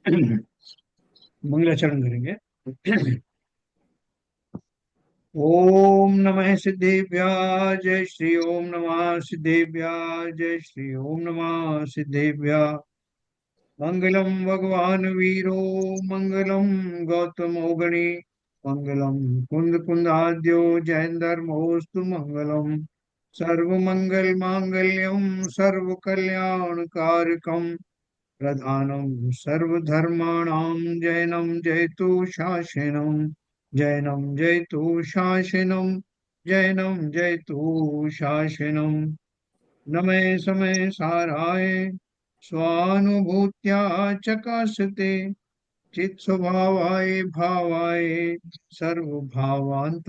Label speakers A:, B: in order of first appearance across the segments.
A: मंगलाचरण करेंगे। ओम नमः सिद्धेभ्य। जय श्री ओम नमः सिद्धेभ्य। जय श्री ओम नमः सिद्धेभ्य। मंगलम भगवान वीरो मंगलम गौतमो गणे मंगलम कुंद कुंदाद्यो जयंदर्मोस्तु मंगलम। सर्व मंगल मांगल्यम सर्व कल्याण कारकम प्रधानं सर्वधर्माणां जैनं जयतु शासनं। जैनं जयतु शासनं। जैनं जयतु शासनं। नमे समय साराय स्वानुभूत्या चकाशते चित् स्वभावाय भावाय सर्वभावांतरच्छिदे।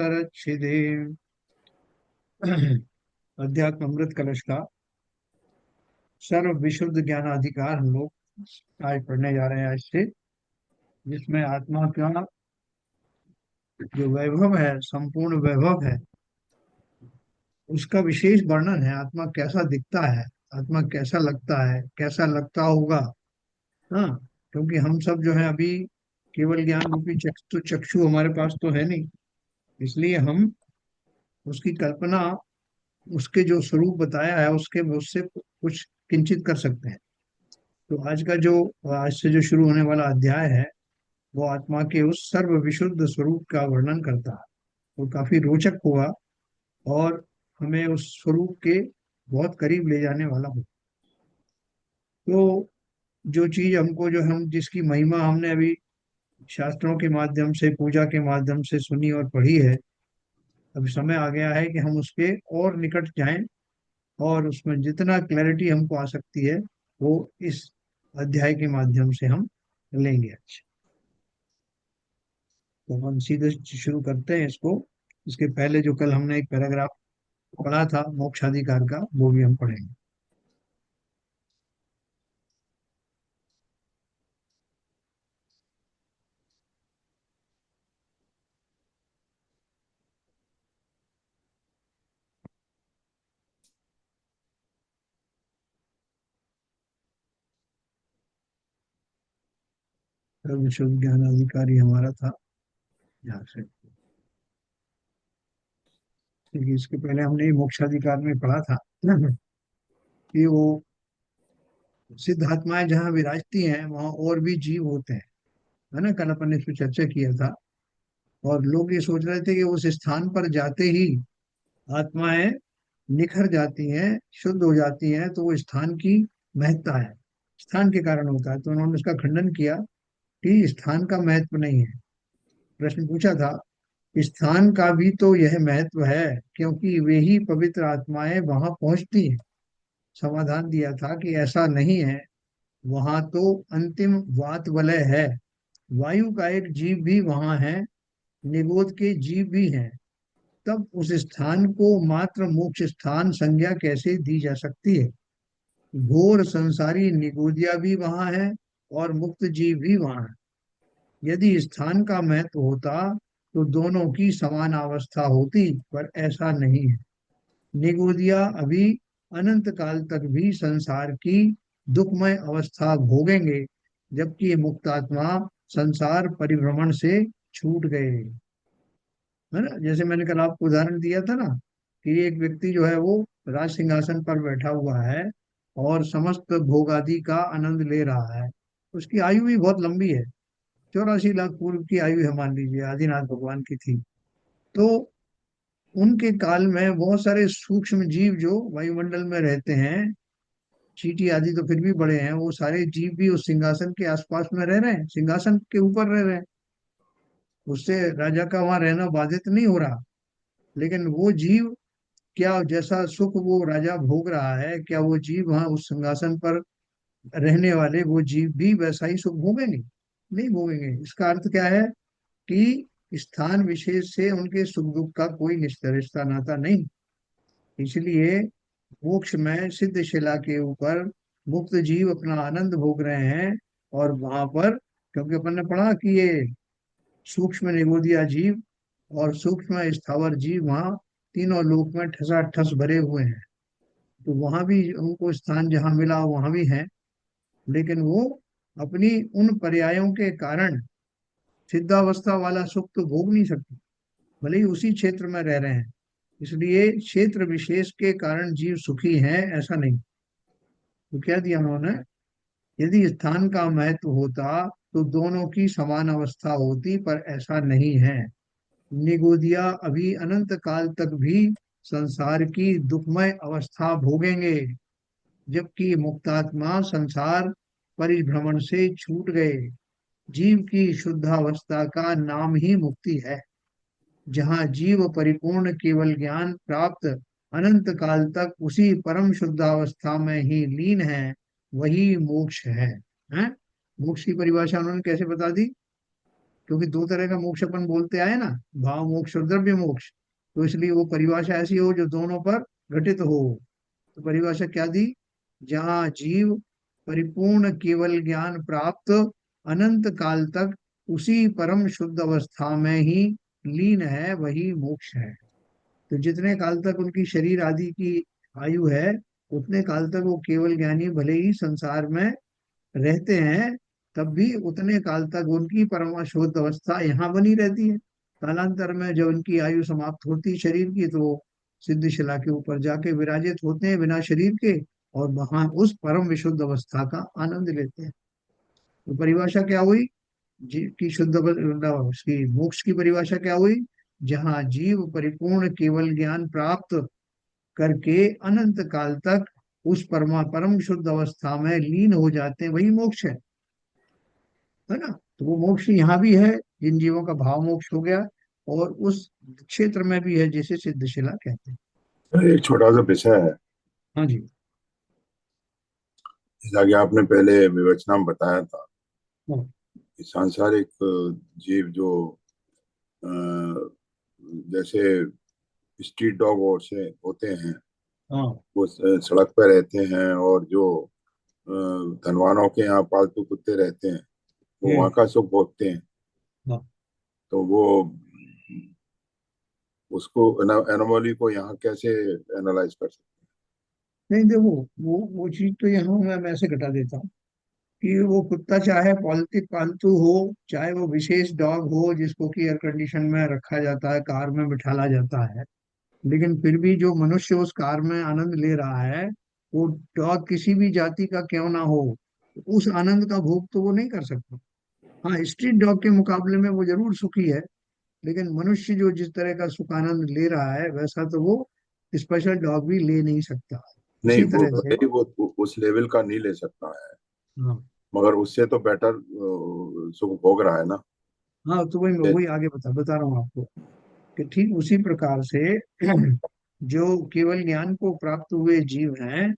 A: अध्यात्म अमृत कलश का सर्व विशुद्ध ज्ञानाधिकार हम लोग आज पढ़ने जा रहे हैं आज से, जिसमें आत्मा का जो वैभव है, संपूर्ण वैभव है, उसका विशेष वर्णन है। आत्मा कैसा दिखता है, आत्मा कैसा लगता है, कैसा लगता होगा। हाँ, क्योंकि हम सब जो है अभी केवल ज्ञान रूपी चक्षु चक्षु हमारे पास तो है नहीं, इसलिए हम उसकी कल्पना, उसके जो स्वरूप बताया है उसके उससे कुछ किंचित कर सकते हैं। तो आज का जो आज से जो शुरू होने वाला अध्याय है वो आत्मा के उस सर्व विशुद्ध स्वरूप का वर्णन करता है। वो काफी रोचक होगा और हमें उस स्वरूप के बहुत करीब ले जाने वाला हो। तो जो चीज हमको, जो हम जिसकी महिमा हमने अभी शास्त्रों के माध्यम से, पूजा के माध्यम से सुनी और पढ़ी है, अब समय आ गया है कि हम उसके और निकट जाएं और उसमें जितना क्लैरिटी हमको आ सकती है वो इस अध्याय के माध्यम से हम लेंगे। अच्छा, तो हम सीधे शुरू करते हैं इसको। इसके पहले जो कल हमने एक पैराग्राफ पढ़ा था मोक्षाधिकार का, वो भी हम पढ़ेंगे। विशुद्ध ज्ञान अधिकारी हमारा था यहाँ से, क्योंकि इसके पहले हमने मोक्षाधिकार में पढ़ा था कि वो सिद्ध आत्माएं जहाँ विराजती हैं वहाँ और भी जीव होते हैं, है ना। कल अपन ने इस पर चर्चा किया था और लोग ये सोच रहे थे कि उस स्थान पर जाते ही आत्माएं निखर जाती हैं, शुद्ध हो जाती हैं, तो वो स्थान की महत्ता है, स्थान के कारण होता है। तो उन्होंने उसका खंडन किया कि स्थान का महत्व नहीं है। प्रश्न पूछा था, स्थान का भी तो यह महत्व है, क्योंकि वे ही पवित्र आत्माएं वहां पहुंचती हैं। समाधान दिया था कि ऐसा नहीं है, वहां तो अंतिम वात वलय है। वायु का एक जीव भी वहां है, निगोद के जीव भी हैं। तब उस स्थान को मात्र मोक्ष स्थान संज्ञा कैसे दी जा सकती है। घोर संसारी निगोदिया भी वहां है और मुक्त जीव भी वहां है। यदि स्थान का महत्व होता तो दोनों की समान अवस्था होती, पर ऐसा नहीं है। निगोदिया अभी अनंत काल तक भी संसार की दुखमय अवस्था भोगेंगे, जबकि मुक्तात्मा संसार परिभ्रमण से छूट गए, है ना। जैसे मैंने कल आपको उदाहरण दिया था ना कि एक व्यक्ति जो है वो राज सिंहासन पर बैठा हुआ है और समस्त भोगादि का आनंद ले रहा है। उसकी आयु भी बहुत लंबी है, 84 लाख पूर्व की आयु है, मान लीजिए आदिनाथ भगवान की थी। तो उनके काल में बहुत सारे सूक्ष्म जीव जो वायुमंडल में रहते हैं, चींटी आदि तो फिर भी बड़े हैं, वो सारे जीव भी उस सिंहासन के आसपास में रह रहे हैं, सिंहासन के ऊपर रह रहे हैं। उससे राजा का वहां रहना बाधित नहीं हो रहा। लेकिन वो जीव, क्या जैसा सुख वो राजा भोग रहा है, क्या वो जीव वहां उस सिंहासन पर रहने वाले वो जीव भी वैसा ही सुख भोगेंगे? नहीं भोगेंगे। इसका अर्थ क्या है कि स्थान विशेष से उनके सुख दुख का कोई रिश्ता नाता नहीं। इसलिए मोक्ष में सिद्ध शिला के ऊपर मुक्त जीव अपना आनंद भोग रहे हैं, और वहां पर, क्योंकि अपन ने पढ़ा कि ये सूक्ष्म निगोदिया जीव और सूक्ष्म स्थावर जीव वहाँ तीनों लोक में ठसाठस भरे हुए हैं। तो वहां भी उनको स्थान जहाँ मिला वहां भी है, लेकिन वो अपनी उन पर्यायों के कारण सिद्धावस्था वाला सुख तो भोग नहीं सकते, भले ही उसी क्षेत्र में रह रहे हैं। इसलिए क्षेत्र विशेष के कारण जीव सुखी हैं ऐसा नहीं। तो क्या दिया उन्होंने, यदि स्थान का महत्व होता तो दोनों की समान अवस्था होती, पर ऐसा नहीं है। निगोदिया अभी अनंत काल तक भी संसार की दुखमय अवस्था भोगेंगे, जबकि मुक्तात्मा संसार परिभ्रमण से छूट गए। जीव की शुद्धावस्था का नाम ही मुक्ति है। जहाँ जीव परिपूर्ण केवल ज्ञान प्राप्त अनंत काल तक उसी परम शुद्धावस्था में ही लीन है, वही मोक्ष है? मोक्ष की परिभाषा उन्होंने कैसे बता दी? क्योंकि दो तरह का मोक्ष अपन बोलते आए ना, भाव मोक्ष और द्रव्य मोक्ष। तो इसलिए वो परिभाषा ऐसी हो जो दोनों पर घटित हो। तो परिभाषा क्या दी, जहाँ जीव परिपूर्ण केवल ज्ञान प्राप्त अनंत काल तक उसी परम शुद्ध अवस्था में ही लीन है, वही मोक्ष है। तो जितने काल तक उनकी शरीर आदि की आयु है, उतने काल तक वो केवल ज्ञानी भले ही संसार में रहते हैं, तब भी उतने काल तक उनकी परम शुद्ध अवस्था यहाँ बनी रहती है। कालांतर में जब उनकी आयु समाप्त होती शरीर की, तो वो सिद्ध शिला के ऊपर जाके विराजित होते हैं बिना शरीर के, और वहां उस परम विशुद्ध अवस्था का आनंद लेते हैं। तो परिभाषा क्या हुई, की शुद्ध उसकी मोक्ष की परिभाषा क्या हुई, जहाँ जीव परिपूर्ण केवल ज्ञान प्राप्त करके अनंत काल तक उस परम शुद्ध अवस्था में लीन हो जाते हैं, वही मोक्ष है ना। तो वो मोक्ष यहाँ भी है, जिन जीवों का भाव मोक्ष हो गया, और उस क्षेत्र में भी है जिसे सिद्धशिला कहते हैं।
B: एक छोटा सा विषय है।
A: हाँ जी।
B: जैसा कि आपने पहले विवेचना में बताया था
A: हाँ।
B: कि सांसारिक जीव जो अ, जैसे स्ट्रीट डॉग और से होते हैं,
A: हाँ।
B: वो सड़क पर रहते हैं, और जो धनवानों के यहाँ पालतू कुत्ते रहते हैं, वो वहाँ
A: हम्म।
B: का सुख भोगते हैं।
A: हाँ।
B: तो वो उसको एनोमली को यहाँ कैसे एनालाइज कर सकते
A: नहीं देखो, वो चीज तो यहाँ मैं ऐसे घटा देता हूँ कि वो कुत्ता चाहे पालतू पालतू हो, चाहे वो विशेष डॉग हो जिसको कि एयर कंडीशन में रखा जाता है, कार में बिठाला जाता है, लेकिन फिर भी जो मनुष्य उस कार में आनंद ले रहा है, वो डॉग किसी भी जाति का क्यों ना हो, उस आनंद का भोग तो वो नहीं कर सकता। हाँ, स्ट्रीट डॉग के मुकाबले में वो जरूर सुखी है, लेकिन मनुष्य जो जिस तरह का सुख आनंद ले रहा है, वैसा तो वो स्पेशल डॉग भी ले नहीं सकता।
B: हैं? नहीं,
A: उसी
B: वो
A: तरह से।
B: भले ही वो उस लेवल का नहीं ले सकता है,
A: हाँ।
B: मगर उससे तो बेटर सुख भोग रहा है ना।
A: हाँ, तो वही मैं
B: ए-
A: वही आगे बता रहा हूँ आपको कि ठीक उसी प्रकार से जो केवल ज्ञान को प्राप्त हुए जीव हैं,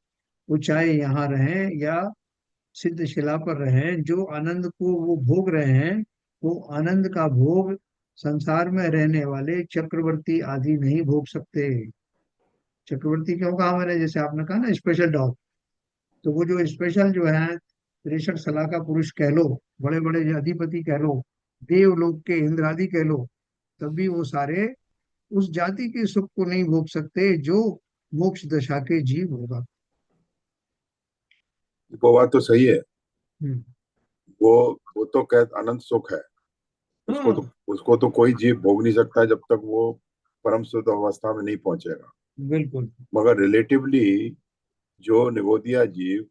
A: वो चाहे यहाँ रहें या सिद्ध शिला पर रहें, जो आनंद को वो भोग रहे हैं, वो आनंद का भोग संसार में रहने वाले चक्रवर्ती आदि नहीं भोग सकते। चक्रवर्ती क्यों कहा मैंने, जैसे आपने कहा ना स्पेशल डॉग, तो वो जो स्पेशल जो है 63 सलाह का पुरुष कह लो, बड़े बड़े अधिपति कह लो, देवलोक के इंद्र आदि कह लो, तब भी वो सारे उस जाति के सुख को नहीं भोग सकते जो मोक्ष दशा के जीव होगा।
B: वो बात तो सही है।
A: हम्म।
B: वो वो तो कह अनंत सुख है। उसको तो
A: हाँ।
B: उसको तो कोई जीव भोग नहीं सकता जब तक वो परम शुद्ध अवस्था में नहीं पहुंचेगा।
A: बिल्कुल।
B: मगर रिलेटिवली जो निगोदिया जीव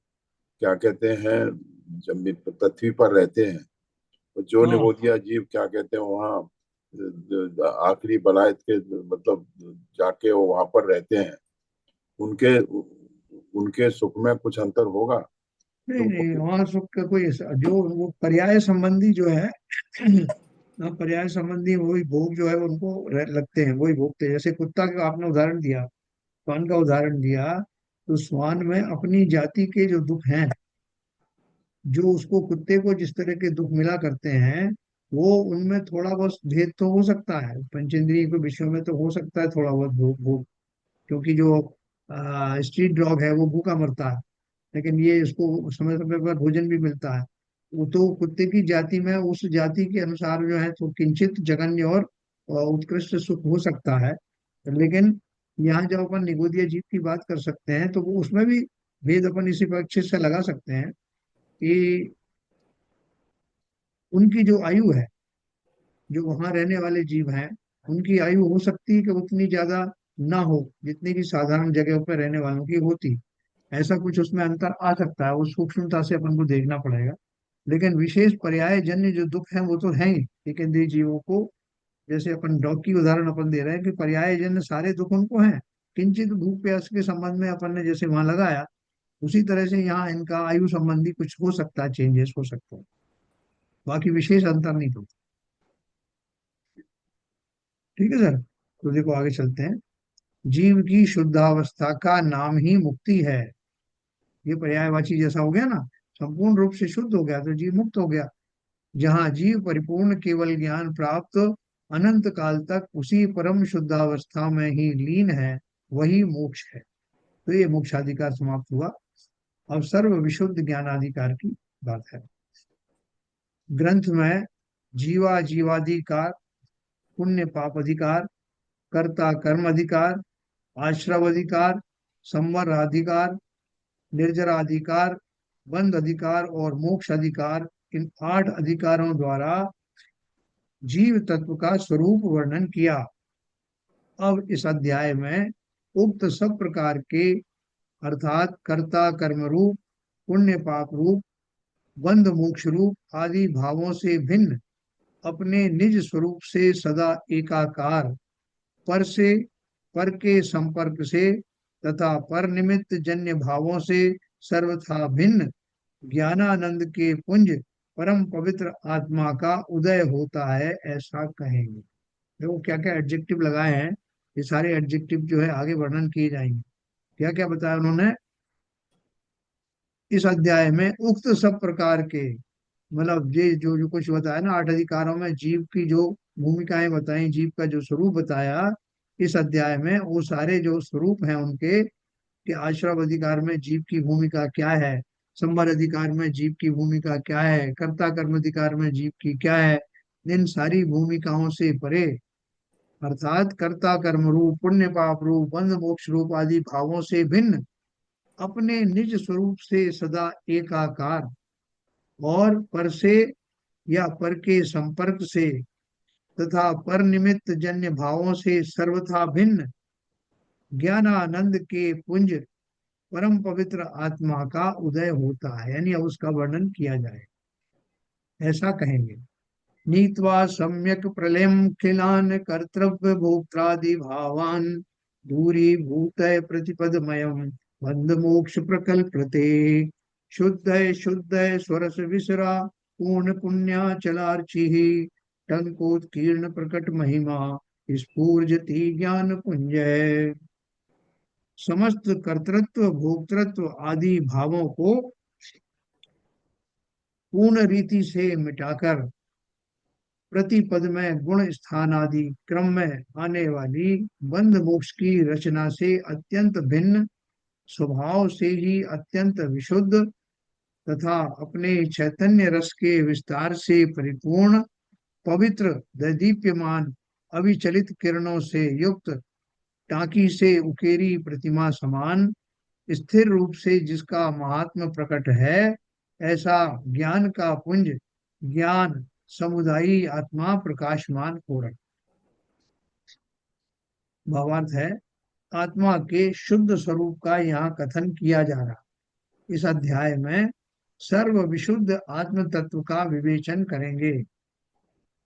B: क्या कहते हैं, जब पृथ्वी पर रहते हैं, तो जो
A: हाँ।
B: निगोदिया जीव क्या कहते हैं वहाँ आखिरी बलायत के मतलब जाके वो वहां पर रहते हैं, उनके उनके सुख में कुछ अंतर होगा?
A: नहीं
B: तुमको
A: नहीं, वहाँ सुख का कोई जो वो पर्याय संबंधी जो है पर्याय संबंधी वही भोग जो है उनको लगते हैं, वही भोगते हैं। जैसे कुत्ता का आपने उदाहरण दिया, श्वान का उदाहरण दिया, तो श्वान में अपनी जाति के जो दुख हैं, जो उसको कुत्ते को जिस तरह के दुख मिला करते हैं, वो उनमें थोड़ा बहुत भेद तो हो सकता है, पंचेंद्रिय के विषयों में तो हो सकता है थोड़ा बहुत भोग। क्योंकि जो स्ट्रीट डॉग है वो भूखा मरता है, लेकिन ये इसको समय समय पर भोजन भी मिलता है। वो तो कुत्ते की जाति में उस जाति के अनुसार जो है तो किंचित जघन्य और उत्कृष्ट सुख हो सकता है। लेकिन यहाँ जब अपन निगोदिया जीव की बात कर सकते हैं, तो वो उसमें भी भेद अपन इसी पक्ष से लगा सकते हैं कि उनकी जो आयु है, जो वहां रहने वाले जीव हैं, उनकी आयु हो सकती है कि उतनी ज्यादा ना हो जितनी की साधारण जगहों पर रहने वालों की होती। ऐसा कुछ उसमें अंतर आ सकता है, उस सूक्ष्मता से अपन को देखना पड़ेगा। लेकिन विशेष पर्याय जन्य जो दुख है वो तो है ही एक इंद्रिय जीवों को। जैसे अपन डॉग की उदाहरण अपन दे रहे हैं कि पर्याय जन्य सारे दुख उनको हैं। किंचित भूख प्यास के संबंध में अपन ने जैसे वहां लगाया, उसी तरह से यहाँ इनका आयु संबंधी कुछ हो सकता है, चेंजेस हो सकते हैं। बाकी विशेष अंतर नहीं तो। ठीक है सर, तो देखो आगे चलते हैं। जीव की शुद्धावस्था का नाम ही मुक्ति है। ये पर्यायवाची जैसा हो गया ना, संपूर्ण रूप से शुद्ध हो गया तो जीव मुक्त हो गया। जहाँ जीव परिपूर्ण केवल ज्ञान प्राप्त अनंत काल तक उसी परम शुद्धावस्था में ही लीन है, वही मोक्ष है। तो ये मोक्षाधिकार समाप्त हुआ। अब सर्व विशुद्ध ज्ञानाधिकार की बात है। ग्रंथ में जीवा जीवाधिकार, पुण्य पाप अधिकार, कर्ता कर्म अधिकार, आश्रव अधिकार, संवर अधिकार, निर्जराधिकार, बंध अधिकार और मोक्ष अधिकार, इन 8 अधिकारों द्वारा जीव तत्व का स्वरूप वर्णन किया। अब इस अध्याय में उक्त सब प्रकार के, अर्थात कर्ता कर्म रूप, पुण्य पाप रूप, बंध मोक्ष रूप आदि भावों से भिन्न, अपने निज स्वरूप से सदा एकाकार, पर से, पर के संपर्क से तथा पर निमित्त जन्य भावों से सर्वथा भिन्न ज्ञानानंद के पुंज परम पवित्र आत्मा का उदय होता है, ऐसा कहेंगे। देखो क्या क्या एडजेक्टिव लगाए हैं। ये सारे एडजेक्टिव जो है आगे वर्णन किए जाएंगे। क्या क्या बताया उन्होंने इस अध्याय में। उक्त सब प्रकार के, मतलब ये जो जो कुछ बताया ना 8 अधिकारों में, जीव की जो भूमिकाएं बताई, जीव का जो स्वरूप बताया इस अध्याय में, वो सारे जो स्वरूप हैं उनके, कि आश्रव अधिकार में जीव की भूमिका क्या है, संवर अधिकार में जीव की भूमिका क्या है, कर्ता कर्म अधिकार में जीव की क्या है, इन सारी भूमिकाओं से परे, अर्थात कर्ता कर्म रूप, पुण्य पाप रूप, बंध मोक्ष रूप आदि भावों से भिन्न, अपने निज स्वरूप से सदा एकाकार, और पर से या पर के संपर्क से तथा पर निमित्त जन्य भावों से सर्वथा भिन्न ज्ञानानंद के पुंज परम पवित्र आत्मा का उदय होता है, यानी अब उसका वर्णन किया जाए, ऐसा कहेंगे। नीत्वा सम्यक प्रलयम खिलान कर्तव्य भोक्त्रादि भावान, दूरी भूत प्रतिपदमयम बंध मोक्ष प्रकल्पते, शुद्ध स्वरस विसरा पूर्ण पुण्याचलार्चि, टंकोत्कीर्ण प्रकट महिमा स्फूर्जति ज्ञान पुंज। समस्त कर्तृत्व भोक्तृत्व आदि भावों को पूर्ण रीति से मिटाकर प्रतिपद में गुण स्थान आदि क्रम में आने वाली बंध मोक्ष की रचना से अत्यंत भिन्न, स्वभाव से ही अत्यंत विशुद्ध तथा अपने चैतन्य रस के विस्तार से परिपूर्ण, पवित्र दैदीप्यमान अविचलित किरणों से युक्त, टाकी से उकेरी प्रतिमा समान स्थिर रूप से जिसका महात्म प्रकट है, ऐसा ज्ञान का पुंज, ज्ञान समुदायी आत्मा प्रकाशमान हो रहा। भावार्थ है, आत्मा के शुद्ध स्वरूप का यहाँ कथन किया जा रहा। इस अध्याय में सर्व विशुद्ध आत्म तत्व का विवेचन करेंगे।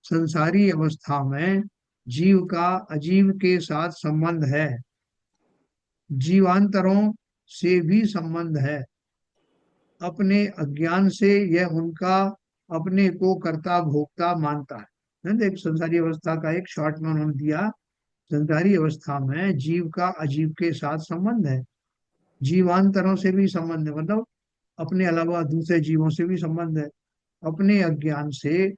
A: संसारी अवस्था में जीव का अजीव के साथ संबंध है, जीवांतरों से भी संबंध है। अपने अज्ञान से यह उनका अपने को कर्ता भोक्ता मानता है। एक संसारी अवस्था का एक शॉर्ट में उन्होंने दिया। संसारी अवस्था में जीव का अजीव के साथ संबंध है, जीवांतरों से भी संबंध है, मतलब अपने अलावा दूसरे जीवों से भी संबंध है। अपने अज्ञान से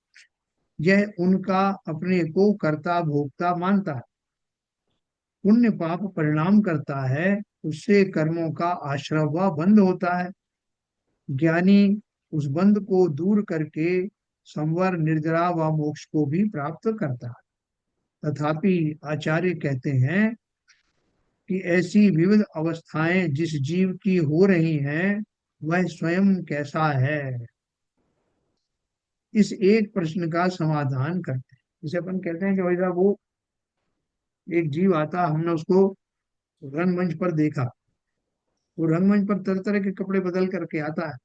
A: यह उनका अपने को कर्ता भोक्ता मानता है। पुण्य पाप परिणाम करता है, उससे कर्मों का आश्रव व बंध होता है। ज्ञानी उस बंध को दूर करके संवर निर्जरा व मोक्ष को भी प्राप्त करता है। तथापि आचार्य कहते हैं कि ऐसी विविध अवस्थाएं जिस जीव की हो रही हैं, वह स्वयं कैसा है, इस एक प्रश्न का समाधान करते हैं। जैसे अपन कहते हैं कि भाई साहब वो एक जीव आता, हमने उसको रंगमंच पर देखा। वो रंगमंच पर तरह तरह के कपड़े बदल करके आता है।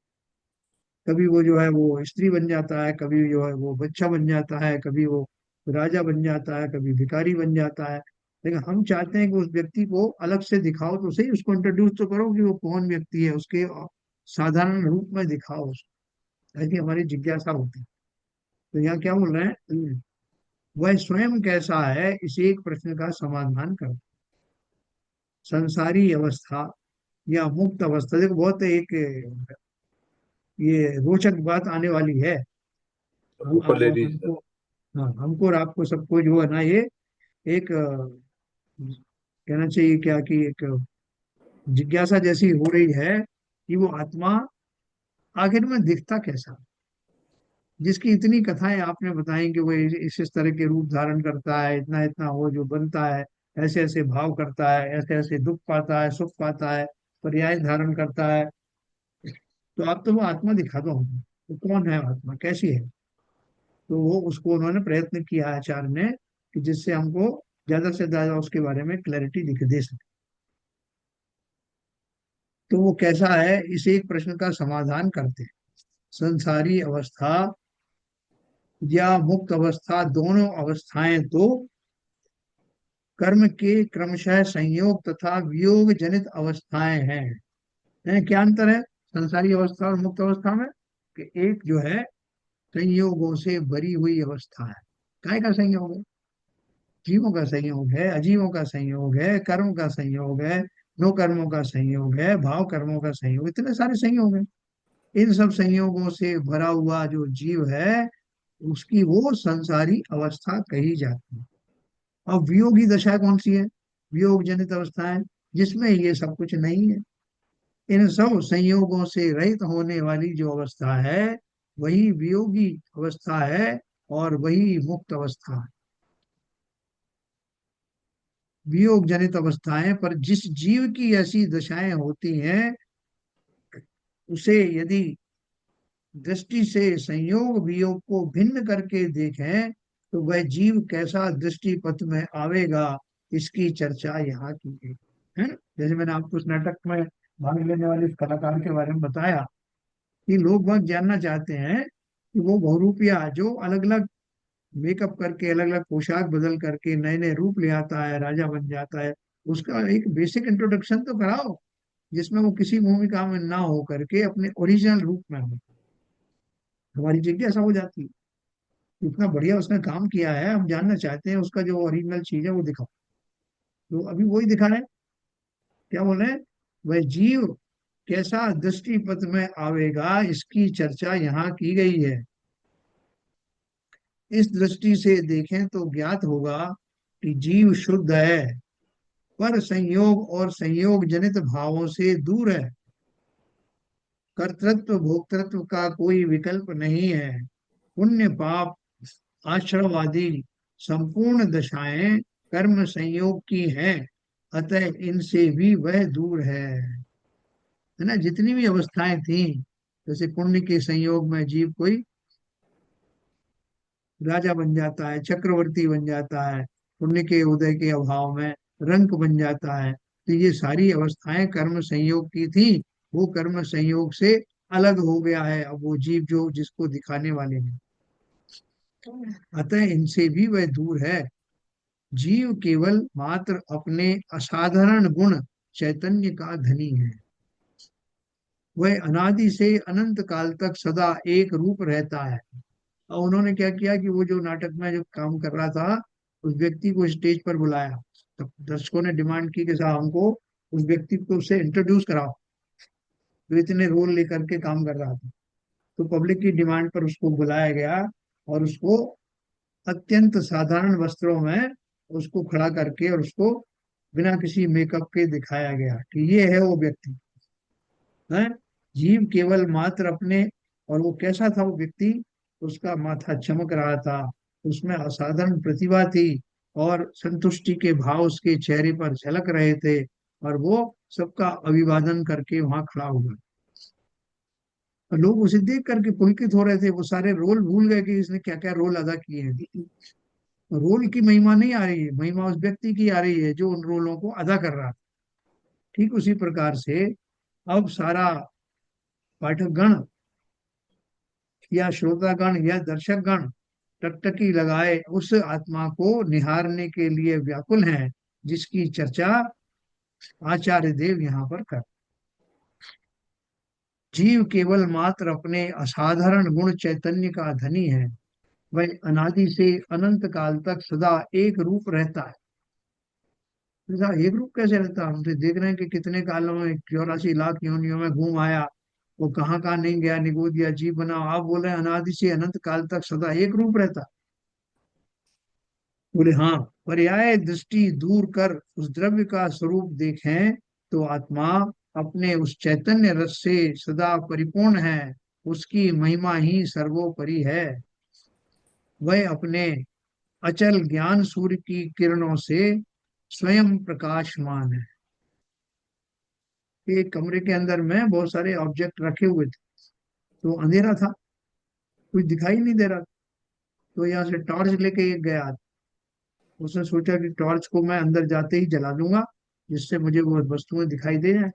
A: कभी वो जो है वो स्त्री बन जाता है, कभी जो है वो बच्चा बन जाता है, कभी वो राजा बन जाता है, कभी भिखारी बन जाता है। लेकिन हम चाहते हैं कि उस व्यक्ति को अलग से दिखाओ तो सही, उसको इंट्रोड्यूस तो करो कि वो कौन व्यक्ति है, उसके साधारण रूप में दिखाओ उसको। ऐसी हमारी जिज्ञासा होती है। तो यहाँ क्या बोल रहे हैं, वह स्वयं कैसा है इस एक प्रश्न का समाधान करो। संसारी अवस्था या मुक्त अवस्था, देखो बहुत एक ये रोचक बात आने वाली है। हम
B: ऊपर ले लीजिए।
A: हमको, हाँ हमको और आपको सबको जो है ना ये एक कहना चाहिए क्या कि एक जिज्ञासा जैसी हो रही है कि वो आत्मा आखिर में दिखता कैसा। जिसकी इतनी कथाएं आपने बताई कि वो इस तरह के रूप धारण करता है, इतना इतना वो जो बनता है, ऐसे ऐसे भाव करता है, ऐसे ऐसे दुख पाता है, सुख पाता है, पर्याय धारण करता है। तो आप तो वो आत्मा दिखा दो हमको, तो कौन है आत्मा, कैसी है। तो वो उसको उन्होंने प्रयत्न किया है आचार्य ने कि जिससे हमको ज्यादा से ज्यादा उसके बारे में क्लैरिटी दिख दे सके। तो वो कैसा है इस एक प्रश्न का समाधान करते हैं। संसारी अवस्था या मुक्त अवस्था दोनों अवस्थाएं तो कर्म के क्रमशः संयोग तथा वियोग जनित अवस्थाएं हैं। क्या अंतर है संसारी अवस्था और मुक्त अवस्था में? कि एक जो है संयोगों से भरी हुई अवस्था है। काय का संयोग है? जीवों का संयोग है, अजीवों का संयोग है, कर्म का संयोग है, नो कर्मों का संयोग है, भाव कर्मों का संयोग, इतने सारे संयोग हैं। इन सब संयोगों से भरा हुआ जो जीव है उसकी वो संसारी अवस्था कही जाती है। अब वियोगी दशा कौन सी है? वियोग जनित अवस्था है जिसमें ये सब कुछ नहीं है। इन सब संयोगों से रहित होने वाली जो अवस्था है वही वियोगी अवस्था है और वही मुक्त अवस्था है। वियोग जनित अवस्थाएं पर जिस जीव की ऐसी दशाएं होती हैं उसे यदि दृष्टि से संयोग वियोग को भिन्न करके देखें तो वह जीव कैसा दृष्टि पथ में आवेगा, इसकी चर्चा यहाँ की गई है ना। जैसे मैंने आपको उस नाटक में भाग लेने वाले इस कलाकार के बारे में बताया कि लोग बहुत जानना चाहते हैं कि वो बहुरूपिया जो अलग अलग मेकअप करके अलग अलग पोशाक बदल करके नए नए रूप ले आता है, राजा बन जाता है, उसका एक बेसिक इंट्रोडक्शन तो कराओ जिसमें वो किसी भूमिका में ना हो करके अपने ओरिजिनल रूप में हो। हमारी जिज्ञासा हो जाती है इतना बढ़िया उसने काम किया है, हम जानना चाहते हैं उसका जो ओरिजिनल चीज है वो दिखाओ। तो अभी वही दिखा रहे हैं। क्या बोल रहे हैं, वह जीव कैसा दृष्टि पथ में आवेगा इसकी चर्चा यहाँ की गई है। इस दृष्टि से देखें तो ज्ञात होगा कि जीव शुद्ध है पर संयोग और संयोग जनित भावों से दूर है। कर्तृत्व भोक्तृत्व का कोई विकल्प नहीं है। पुण्य पाप आश्रम आदि संपूर्ण दशाएं कर्म संयोग की हैं, अतः इनसे भी वह दूर है ना। जितनी भी अवस्थाएं थी, जैसे पुण्य के संयोग में जीव कोई राजा बन जाता है, चक्रवर्ती बन जाता है, पुण्य के उदय के अभाव में रंक बन जाता है। तो ये सारी अवस्थाएं कर्म संयोग की थी, वो कर्म संयोग से अलग हो गया है अब वो जीव जो जिसको दिखाने वाले हैं, अतः इनसे भी वह दूर है। जीव केवल मात्र अपने असाधारण गुण चैतन्य का धनी है। वह अनादि से अनंत काल तक सदा एक रूप रहता है। और उन्होंने क्या किया कि वो जो नाटक में जो काम कर रहा था उस व्यक्ति को स्टेज पर बुलाया। तब दर्शकों ने डिमांड की कि साहब हमको उस व्यक्ति को उससे इंट्रोड्यूस कराओ जो इतने रोल लेकर के काम कर रहा था। तो पब्लिक की डिमांड पर उसको बुलाया गया और उसको अत्यंत साधारण वस्त्रों में उसको खड़ा करके और उसको बिना किसी मेकअप के दिखाया गया कि ये है वो व्यक्ति है। जीव केवल मात्र अपने, और वो कैसा था वो व्यक्ति, उसका माथा चमक रहा था, उसमें असाधारण प्रतिभा थी और संतुष्टि के भाव उसके चेहरे पर झलक रहे थे और वो सबका अभिवादन करके वहां खड़ा हुआ। और लोग उसे देख करके पुलकित हो रहे थे, वो सारे रोल भूल गए कि इसने क्या क्या रोल अदा किए हैं। रोल की महिमा नहीं आ रही है, महिमा उस व्यक्ति की आ रही है जो उन रोलों को अदा कर रहा था। ठीक उसी प्रकार से अब सारा पाठकगण या श्रोतागण या दर्शकगण टकटकी लगाए उस आत्मा को निहारने के लिए व्याकुल हैं, जिसकी चर्चा आचार्य देव यहाँ पर कर। जीव केवल मात्र अपने असाधारण गुण चैतन्य का धनी है। वह अनादि से अनंत काल तक सदा एक रूप रहता है। ऐसा एक रूप कैसे रहता है? हम तो देख रहे हैं कि कितने कालों में 84 लाख योनियों में घूम आया, वो कहाँ कहाँ नहीं गया, निगोद दिया, जीव बना। आप बोल रहे हैं अनादि से अनंत काल तक सदा एक रूप रहता। बोले हाँ, पर्याय दृष्टि दूर कर उस द्रव्य का स्वरूप देखें तो आत्मा अपने उस चैतन्य रस से सदा परिपूर्ण है। उसकी महिमा ही सर्वोपरि है। वह अपने अचल ज्ञान सूर्य की किरणों से स्वयं प्रकाशमान है। एक कमरे के अंदर में बहुत सारे ऑब्जेक्ट रखे हुए थे, तो अंधेरा था, कुछ दिखाई नहीं दे रहा। तो यहाँ से टॉर्च लेके एक गया। उसने सोचा कि टॉर्च को मैं अंदर जाते ही जला दूंगा, जिससे मुझे वो वस्तुएं दिखाई दे जाए।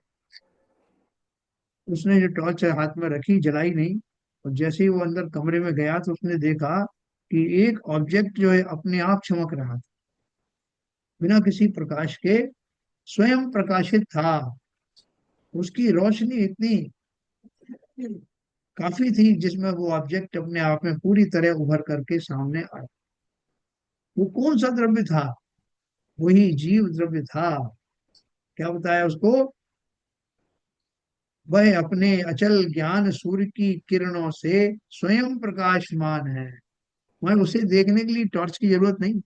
A: उसने जो टॉर्च हाथ में रखी, जलाई नहीं। और जैसे ही वो अंदर कमरे में गया तो उसने देखा कि एक ऑब्जेक्ट जो है अपने आप चमक रहा था, बिना किसी प्रकाश के स्वयं प्रकाशित था। उसकी रोशनी इतनी काफी थी जिसमें वो ऑब्जेक्ट अपने आप में पूरी तरह उभर करके सामने आया। वो कौन सा द्रव्य था? वही जीव द्रव्य था। क्या बताया उसको? वह अपने अचल ज्ञान सूर्य की किरणों से स्वयं प्रकाशमान है। वह उसे देखने के लिए टॉर्च की जरूरत नहीं।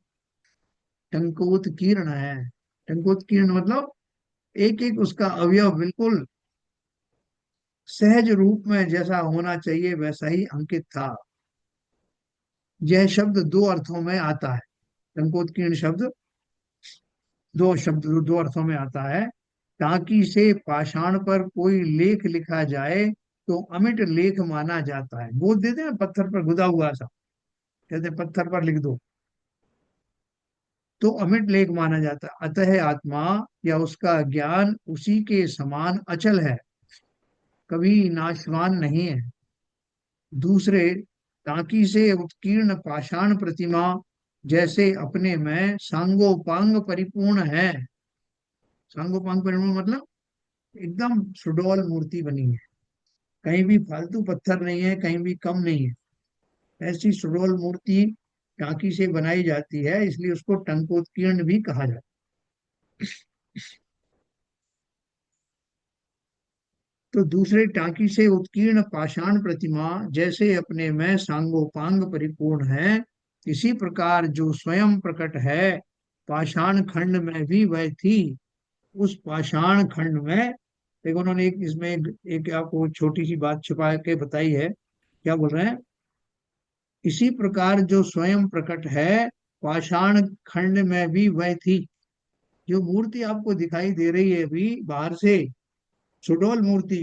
A: टंकोत किरण है। टंकोत किरण मतलब एक एक उसका अवयव बिल्कुल सहज रूप में जैसा होना चाहिए वैसा ही अंकित था। यह शब्द दो अर्थों में आता है। टंकोत किरण शब्द दो अर्थों में आता है। टांकी से पाषाण पर कोई लेख लिखा जाए तो अमिट लेख माना जाता है। गोद देते हैं पत्थर पर गुदा हुआ सा, कहते हैं पत्थर पर लिख दो, तो अमिट लेख माना जाता है। अतः आत्मा या उसका ज्ञान उसी के समान अचल है, कभी नाशवान नहीं है। दूसरे, टांकी से उत्कीर्ण पाषाण प्रतिमा जैसे अपने में सांगोपांग परिपूर्ण है। सांगोपांग परिपूर्ण मतलब एकदम सुडौल मूर्ति बनी है, कहीं भी फालतू पत्थर नहीं है, कहीं भी कम नहीं है। ऐसी सुडौल मूर्ति टांकी से बनाई जाती है, इसलिए उसको टंकोत्कीर्ण भी कहा जाता है। तो दूसरे, टांकी से उत्कीर्ण पाषाण प्रतिमा जैसे अपने में सांगोपांग परिपूर्ण है, इसी प्रकार जो स्वयं प्रकट है पाषाण खंड में भी वह थी। उस पाषाण खंड में देखो, उन्होंने एक आपको छोटी सी बात छुपा के बताई है। क्या बोल रहे हैं? इसी प्रकार जो स्वयं प्रकट है पाषाण खंड में भी वह थी। जो मूर्ति आपको दिखाई दे रही है अभी बाहर से, सुडौल मूर्ति,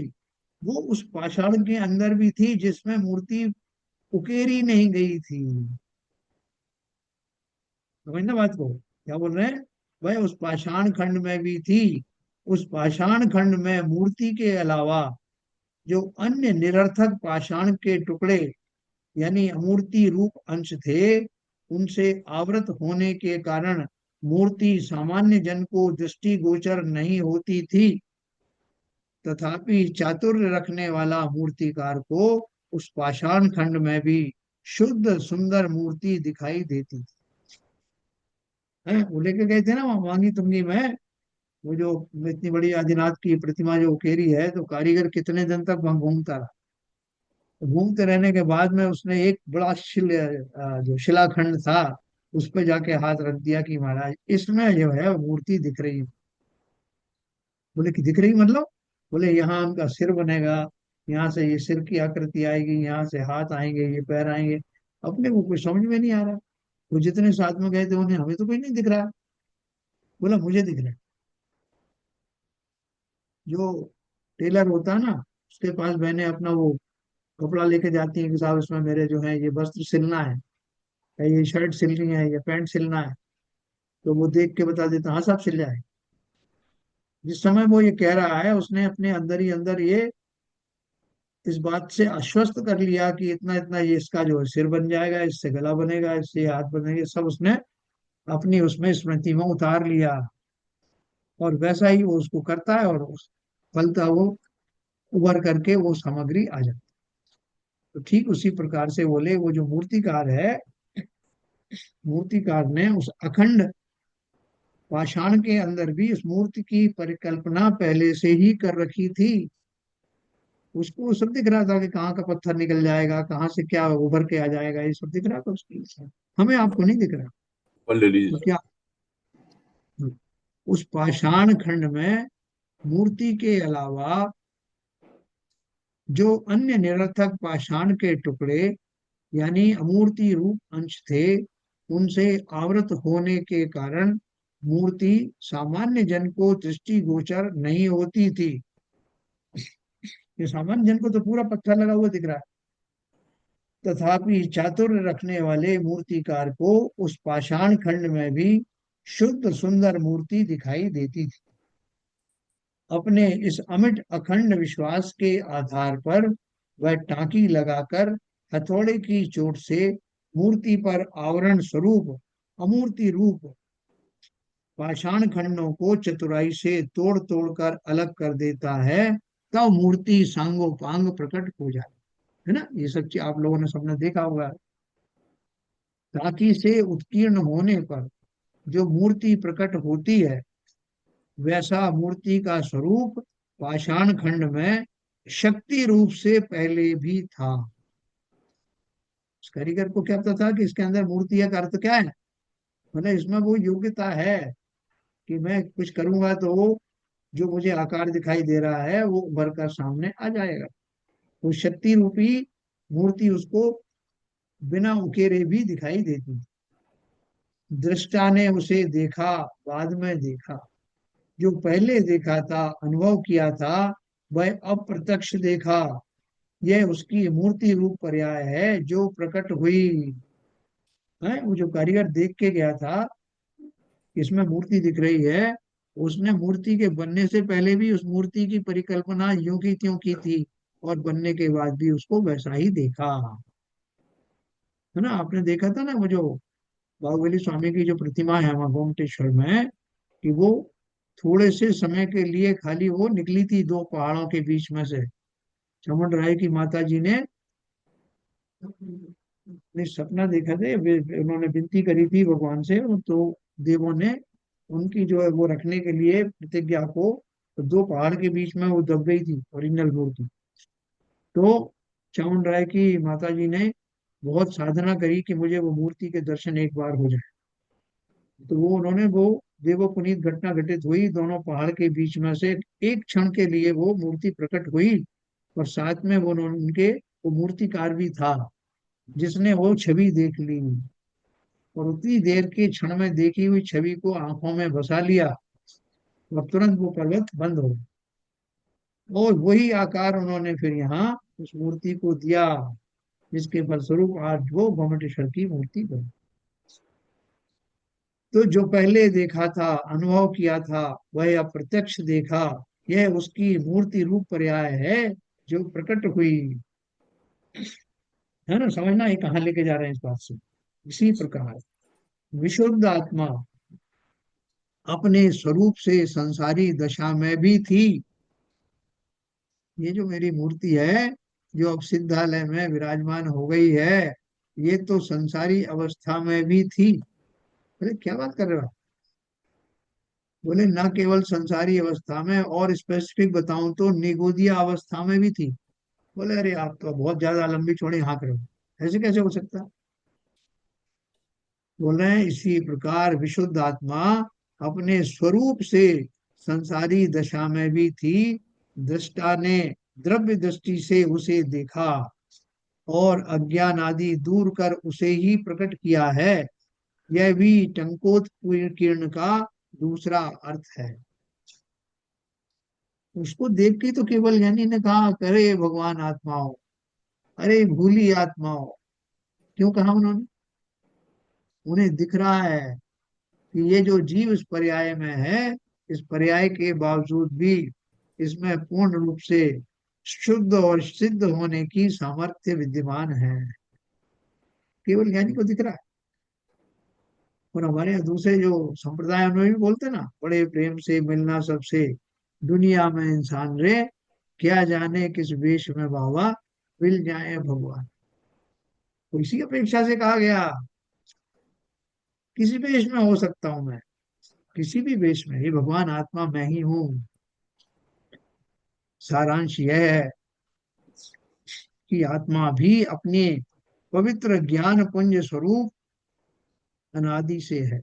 A: वो उस पाषाण के अंदर भी थी जिसमें मूर्ति उकेरी नहीं गई थी। समझना बात को? क्या बोल रहे हैं? वह उस पाषाण खंड में भी थी। उस पाषाण खंड में मूर्ति के अलावा जो अन्य निरर्थक पाषाण के टुकड़े यानी अमूर्ति रूप अंश थे, उनसे आवृत होने के कारण मूर्ति सामान्य जन को दृष्टि गोचर नहीं होती थी। तथापि चातुर्य रखने वाला मूर्तिकार को उस पाषाण खंड में भी शुद्ध सुंदर मूर्ति दिखाई देती थी। वो लेके गए थे ना वहाँ मांगी तुंगी में, वो जो इतनी बड़ी आदिनाथ की प्रतिमा जो उकेरी है, तो कारीगर कितने दिन तक वहां घूमता रहा। तो घूमते रहने के बाद में उसने एक बड़ा जो शिलाखंड था उस पे जाके हाथ रख दिया कि महाराज इसमें जो है मूर्ति दिख रही है। बोले कि दिख रही मतलब? बोले यहाँ उनका सिर बनेगा, यहाँ से ये सिर की आकृति आएगी, यहाँ से हाथ आएंगे, ये पैर आएंगे। अपने को कुछ समझ में नहीं आ रहा। तो जितने साथ में गए थे उन्हें, हमें तो कुछ नहीं दिख रहा। बोला मुझे दिख रहा है। जो टेलर होता है ना, उसके पास मैंने अपना वो कपड़ा लेके जाती हैं कि साहब इसमें मेरे जो है ये वस्त्र सिलना है, या ये शर्ट सिलनी है, या पैंट सिलना है, तो वो देख के बता देता, हाँ साहब सिल जाए। जिस समय वो ये कह रहा है, उसने अपने अंदर ही अंदर ये इस बात से आश्वस्त कर लिया कि इतना इतना ये इसका जो है सिर बन जाएगा, इससे गला बनेगा, इससे हाथ बनेंगे, सब उसने अपनी उसमें स्मृति में उतार लिया। और वैसा ही वो उसको करता है, और उस फलता वो उभर करके वो सामग्री आ जाती है। तो ठीक उसी प्रकार से बोले, वो जो मूर्तिकार है, मूर्तिकार ने उस अखंड पाषाण के अंदर भी उस मूर्ति की परिकल्पना पहले से ही कर रखी थी। उसको सब दिख रहा था कि कहाँ का पत्थर निकल जाएगा, कहाँ से क्या उभर के आ जाएगा, ये सब दिख रहा था उसकी। हमें आपको नहीं दिख रहा।
B: पर ले
A: तो
B: लीजिए।
A: क्या उस पाषाण खंड में मूर्ति के अलावा जो अन्य निरर्थक पाषाण के टुकड़े, यानी अमूर्ति रूप अंश थे, उनसे आवृत होने के कारण मूर्ति सामान्य जन को दृष्टिगोचर नहीं होती थी। ये सामान्य जन को तो पूरा पत्थर लगा हुआ दिख रहा है, तथापि चातुर्य रखने वाले मूर्तिकार को उस पाषाण खंड में भी शुद्ध सुंदर मूर्ति दिखाई देती थी। अपने इस अमिट अखंड विश्वास के आधार पर वह टांकी लगाकर हथौड़े की चोट से मूर्ति पर आवरण स्वरूप अमूर्ति रूप पाषाण खंडों को चतुराई से तोड़ तोड़ कर अलग कर देता है, तब मूर्ति सांगो पांग प्रकट हो जाए। है ना, ये सब चीज आप लोगों ने सबने देखा होगा। टांकी से उत्कीर्ण होने पर जो मूर्ति प्रकट होती है, वैसा मूर्ति का स्वरूप पाषाण खंड में शक्ति रूप से पहले भी था। उस कारीगर को क्या पता था कि इसके अंदर मूर्ति का अर्थ क्या है। मतलब इसमें वो योग्यता है कि मैं कुछ करूंगा तो वो जो मुझे आकार दिखाई दे रहा है वो उभर कर सामने आ जाएगा। वो शक्ति रूपी मूर्ति उसको बिना उकेरे भी दिखाई देती। दृष्टा ने उसे देखा, बाद में देखा। जो पहले देखा था, अनुभव किया था, वह अप्रत्यक्ष देखा। यह उसकी मूर्ति रूप पर्याय है जो प्रकट हुई है। वो जो कारीगर देख के गया था, इसमें मूर्ति दिख रही है, उसने मूर्ति के बनने से पहले भी उस मूर्ति की परिकल्पना यूं की त्यों की थी, और बनने के बाद भी उसको वैसा ही देखा। है ना, आपने देखा था ना वो जो बाहुबली स्वामी की जो प्रतिमा है वहां गोमटेश्वर में, कि वो थोड़े से समय के लिए खाली वो निकली थी दो पहाड़ों के बीच में से। चमन राय की माता जी ने सपना देखा थे, उन्होंने विनती करी थी भगवान से, तो देवों ने उनकी जो है वो रखने के लिए प्रतिज्ञा को, तो दो पहाड़ के बीच में वो दब गई थी ओरिजिनल मूर्ति। तो चमन राय की माता जी ने बहुत साधना करी कि मुझे वो मूर्ति के दर्शन एक बार हो जाए। तो वो उन्होंने वो देवो पुनीत घटना घटित हुई, दोनों पहाड़ के बीच में से एक क्षण के लिए वो मूर्ति प्रकट हुई, और साथ में वो उनके वो मूर्तिकार भी था जिसने वो छवि देख ली, और उतनी देर के क्षण में देखी हुई छवि को आंखों में बसा लिया, और तुरंत वो पर्वत बंद हो गया। और वही आकार उन्होंने फिर यहाँ उस मूर्ति को दिया, जिसके फलस्वरूप आज वो गोमटेश्वर की मूर्ति बनी। तो जो पहले देखा था, अनुभव किया था, वह अप्रत्यक्ष देखा। यह उसकी मूर्ति रूप पर्याय है जो प्रकट हुई। है ना, समझना ये कहाँ लेके जा रहे हैं इस बात से। इसी प्रकार विशुद्ध आत्मा अपने स्वरूप से संसारी दशा में भी थी। ये जो मेरी मूर्ति है, जो अब सिद्धालय में विराजमान हो गई है, ये तो संसारी अवस्था में भी थी। अरे क्या बात कर रहे हो आप? बोले न केवल संसारी अवस्था में, और स्पेसिफिक बताऊं तो निगोदिया अवस्था में भी थी। बोले अरे आप तो बहुत ज्यादा लंबी चौड़ी हाँक रहे हो, ऐसे कैसे हो सकता है। बोल रहे हैं इसी प्रकार विशुद्ध आत्मा अपने स्वरूप से संसारी दशा में भी थी। दृष्टा ने द्रव्य दृष्टि से उसे देखा, और अज्ञान आदि दूर कर उसे ही प्रकट किया है। यह भी टंकोत्कीर्ण का दूसरा अर्थ है। उसको देख के तो केवल ज्ञानी ने कहा करे भगवान आत्माओं, अरे भूली आत्माओं, क्यों कहा उन्होंने? उन्हें दिख रहा है कि ये जो जीव इस पर्याय में है, इस पर्याय के बावजूद भी इसमें पूर्ण रूप से शुद्ध और सिद्ध होने की सामर्थ्य विद्यमान है। केवल ज्ञानी को दिख रहा है। और हमारे यहाँ दूसरे जो संप्रदाय हैं, उन्होंने भी बोलते हैं ना, बड़े प्रेम से मिलना सबसे, दुनिया में इंसान रे, क्या जाने किस वेश में बाबा, मिल जाए भगवान। तो इसी अपेक्षा से कहा गया, किसी वेश में हो सकता हूं मैं, किसी भी वेश में, ये भगवान आत्मा मैं ही हूँ। सारांश यह है कि आत्मा भी अपने पवित्र ज्ञान पुंज स्वरूप अनादि से है,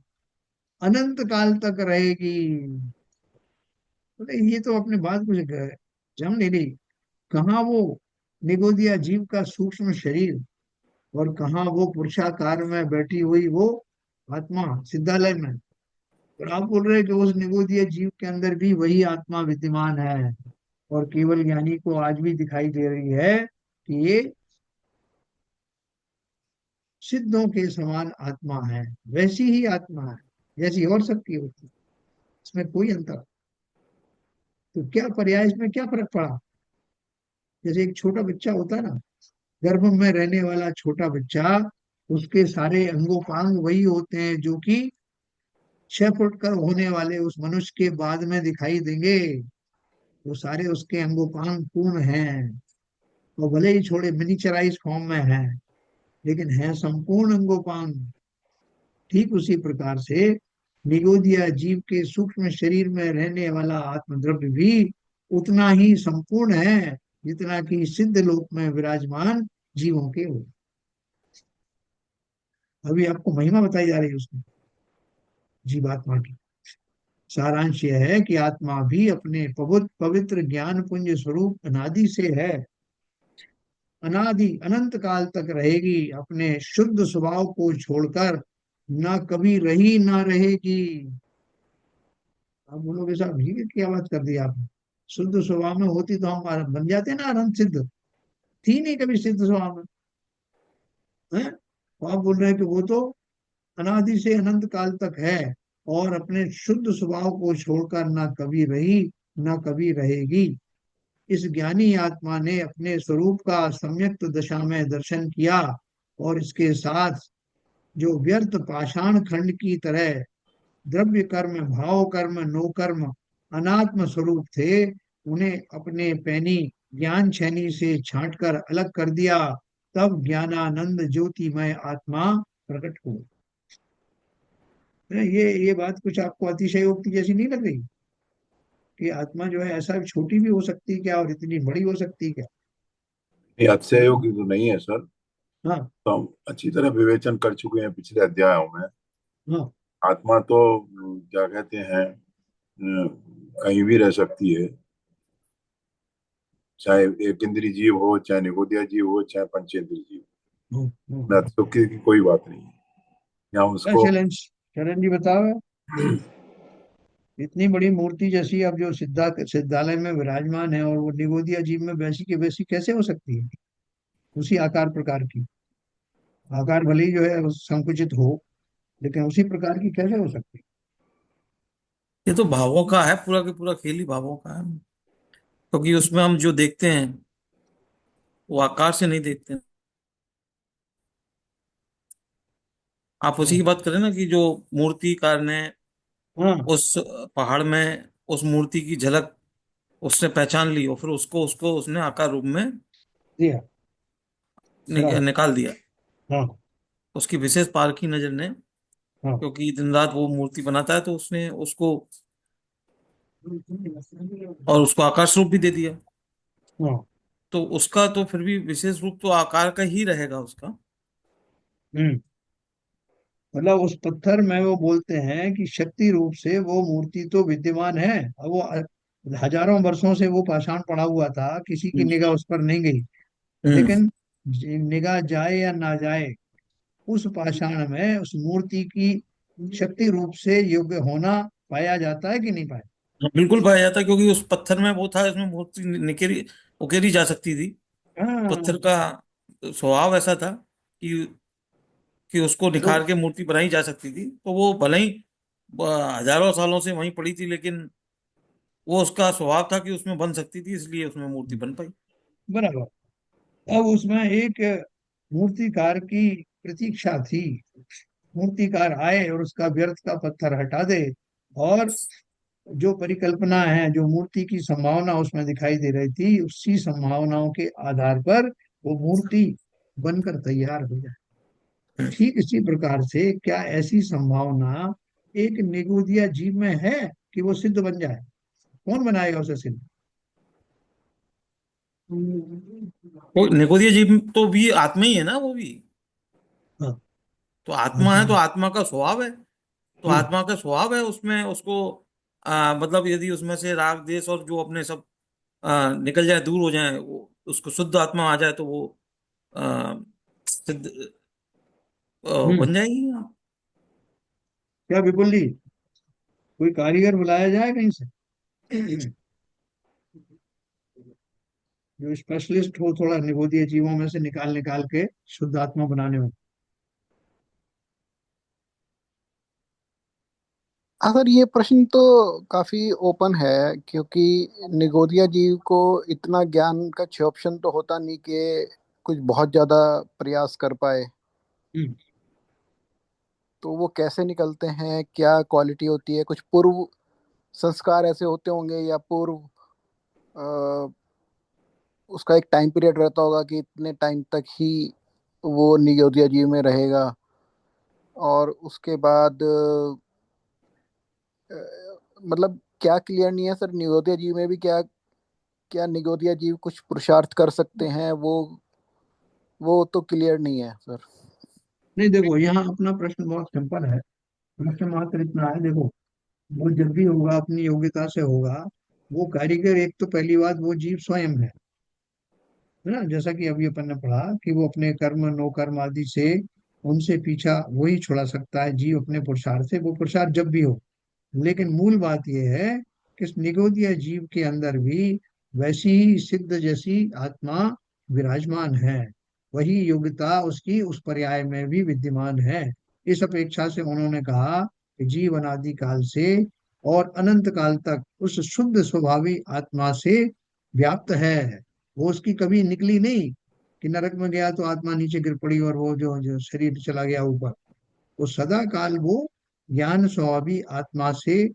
A: अनंत काल तक रहेगी। बोले ये तो अपने बात कुछ जम नहीं रही। कहाँ वो निगोदिया जीव का सूक्ष्म शरीर, और कहाँ वो पुरुषाकार में बैठी हुई वो आत्मा सिद्धालय में। और आप बोल रहे हैं कि उस निगोदिया जीव के अंदर भी वही आत्मा विद्यमान है, और केवल ज्ञानी को आज भी दिखाई दे रही है कि ये सिद्धों के समान आत्मा है, वैसी ही आत्मा है जैसी और सबकी होती है, इसमें कोई अंतर। तो क्या पर्याय, इसमें क्या फर्क पड़ा? जैसे एक छोटा बच्चा होता है ना, गर्भ में रहने वाला छोटा बच्चा, उसके सारे अंगोपांग वही होते हैं जो कि 6 फुट कर होने वाले उस मनुष्य के बाद में दिखाई देंगे। वो सारे उसके अंगोपांग पूर्ण हैं, और भले ही छोटे मिनिचराइज फॉर्म में हैं, लेकिन है संपूर्ण अंगोपांग। ठीक उसी प्रकार से निगोदिया जीव के सूक्ष्म शरीर में रहने वाला आत्मद्रव्य भी उतना ही संपूर्ण है जितना कि सिद्ध लोक में विराजमान जीवों के हो। अभी आपको महिमा बताई जा रही है उसकी, जीवात्मा की। सारांश यह है कि आत्मा भी अपने पवित्र पवित्र ज्ञान पुंज स्वरूप अनादि से है, अनादि अनंत काल तक रहेगी, अपने शुद्ध स्वभाव को छोड़कर न कभी रही ना रहेगी। आप बोलोगे साहब ये क्या बात कर दी आपने? शुद्ध स्वभाव में होती तो हम बन जाते ना अनंत सिद्ध, थी नहीं कभी सिद्ध स्वभाव में, है? तो आप बोल रहे हैं कि वो तो अनादि से अनंत काल तक है, और अपने शुद्ध स्वभाव को छोड़कर ना कभी रही ना कभी रहेगी। इस ज्ञानी आत्मा ने अपने स्वरूप का सम्यक्त दशा में दर्शन किया, और इसके साथ जो व्यर्थ पाषाण खंड की तरह द्रव्य कर्म भाव कर्म नो कर्म अनात्म स्वरूप थे, उन्हें अपने पैनी ज्ञान छैनी से छांटकर अलग कर दिया। तब ज्ञानानंद ज्योतिमय आत्मा प्रकट हुआ। ये बात कुछ आपको अतिशयोक्ति जैसी नहीं लग रही कि आत्मा जो है ऐसा छोटी भी हो सकती है क्या, और इतनी बड़ी हो सकती है क्या?
B: ये अतिशयोक्ति तो नहीं है सर।
A: हाँ।
B: तो हम अच्छी तरह विवेचन कर चुके हैं पिछले अध्यायों में।
A: हाँ।
B: आत्मा तो क्या कहते हैं, कहीं भी रह सकती है, चाहे एक इंद्रिय जीव हो, चाहे निगोदिया जीव हो, चाहे पंचेंद्रिय जीव
A: हाँ।
B: हो।
A: हाँ।
B: अतिशयोक्ति की कोई बात नहीं है। या उसको
A: चलन चलन जी बताओ, इतनी बड़ी मूर्ति जैसी अब जो सिद्धालय में विराजमान है, और वो निगोदिया जीव में वैसी की वैसी कैसे हो सकती है? उसी आकार प्रकार की, आकार भले ही जो है वो संकुचित हो, लेकिन उसी प्रकार की कैसे हो सकती
C: ये तो भावों का है, पूरा के पूरा खेल ही भावों का है, क्योंकि उसमें हम जो देखते हैं वो आकार से नहीं देखते हैं। आप उसी
A: है?
C: की बात करें ना कि जो मूर्तिकार ने
A: हाँ।
C: उस पहाड़ में उस मूर्ति की झलक उसने पहचान ली, और फिर उसको उसको उसने आकार रूप में
A: दिया। खड़ा।
C: निकाल दिया।
A: हाँ।
C: उसकी विशेष पार की नजर ने,
A: हाँ।
C: क्योंकि दिन रात वो मूर्ति बनाता है, तो उसने उसको और उसको आकाश रूप भी दे दिया।
A: हाँ।
C: तो उसका तो फिर भी विशेष रूप तो आकार का ही रहेगा उसका।
A: हम्म। मतलब उस पत्थर में वो बोलते हैं कि शक्ति रूप से वो मूर्ति तो विद्यमान है। अब वो हजारों वर्षों से वो पाषाण पड़ा हुआ था, किसी की
C: हम्म।
A: निगाह उस पर नहीं गई।
C: हम्म।
A: लेकिन निगाह जाए या ना जाए, उस पाषाण में उस मूर्ति की शक्ति रूप से योग्य होना पाया जाता है कि नहीं पाया?
C: बिल्कुल पाया जाता है, क्योंकि उस पत्थर में वो था, इसमें मूर्ति निकेरी उकेरी जा सकती थी। पत्थर
A: हाँ।
C: का स्वभाव ऐसा था कि उसको
A: तो
C: निखार के मूर्ति बनाई जा सकती थी, तो वो भले ही हजारों सालों से वहीं पड़ी थी, लेकिन वो उसका स्वभाव था कि उसमें बन सकती थी, इसलिए उसमें मूर्ति बन पाई।
A: बराबर। अब उसमें एक मूर्तिकार की प्रतीक्षा थी। मूर्तिकार आए और उसका व्यर्थ का पत्थर हटा दे, और जो परिकल्पना है, जो मूर्ति की संभावना उसमें दिखाई दे रही थी, उसी संभावनाओं के आधार पर वो मूर्ति बनकर तैयार हो जाए। ठीक इसी प्रकार से क्या ऐसी संभावना एक निगोदिया जीव में है कि वो सिद्ध बन जाए? कौन बनाएगा उसे सिद्ध?
C: वो निगोदिया जीव तो भी आत्मा ही है ना, वो भी
A: हाँ,
C: तो आत्मा है, तो
A: आत्मा।
C: आत्मा का स्वभाव है। तो
A: हम्म।
C: आत्मा का स्वभाव है उसमें, उसको मतलब यदि उसमें से राग द्वेष और जो अपने सब निकल जाए, दूर हो जाए, वो उसको शुद्ध आत्मा आ जाए, तो वो आ, सिद्ध
A: हम्म।
C: बन जाएगी।
A: क्या विपुल जी, कोई कारीगर बुलाया जाए कहीं से जो स्पेशलिस्ट हो थोड़ा निगोदिया जीवों में से निकाल निकाल के शुद्ध आत्मा बनाने में?
D: अगर ये प्रश्न तो काफी ओपन है, क्योंकि निगोदिया जीव को इतना ज्ञान का ऑप्शन तो होता नहीं कि कुछ बहुत ज्यादा प्रयास कर पाए।
A: हम्म।
D: तो वो कैसे निकलते हैं, क्या क्वालिटी होती है, कुछ पूर्व संस्कार ऐसे होते होंगे, या पूर्व अ, उसका एक टाइम पीरियड रहता होगा कि इतने टाइम तक ही वो निगोदिया जीव में रहेगा। और उसके बाद मतलब क्या क्लियर नहीं है सर, निगोदिया जीव में भी क्या क्या निगोदिया जीव कुछ पुरुषार्थ कर सकते हैं, वो तो क्लियर नहीं है सर।
A: नहीं, देखो यहाँ अपना प्रश्न बहुत सिंपल है। प्रश्न मात्र इतना है, देखो, वो जब भी होगा अपनी योग्यता से होगा। वो कारीगर, एक तो पहली बात वो जीव स्वयं है ना, जैसा कि अभी अपन ने पढ़ा कि वो अपने कर्म नो कर्म आदि से उनसे पीछा वही छुड़ा सकता है जीव अपने पुरुषार्थ से, वो पुरुषार्थ जब भी हो। लेकिन मूल बात यह है कि इस निगोदिया जीव के अंदर भी वैसी ही सिद्ध जैसी आत्मा विराजमान है। वही योग्यता उसकी उस पर्याय में भी विद्यमान है। इस अपेक्षा से उन्होंने कहा कि जीव अनादि काल से और अनंत काल तक उस शुद्ध स्वभावी आत्मा से व्याप्त है। वो उसकी कभी निकली नहीं कि नरक में गया तो आत्मा नीचे गिर पड़ी और वो जो शरीर चला गया ऊपर। वो सदा काल वो ज्ञान स्वभावी आत्मा से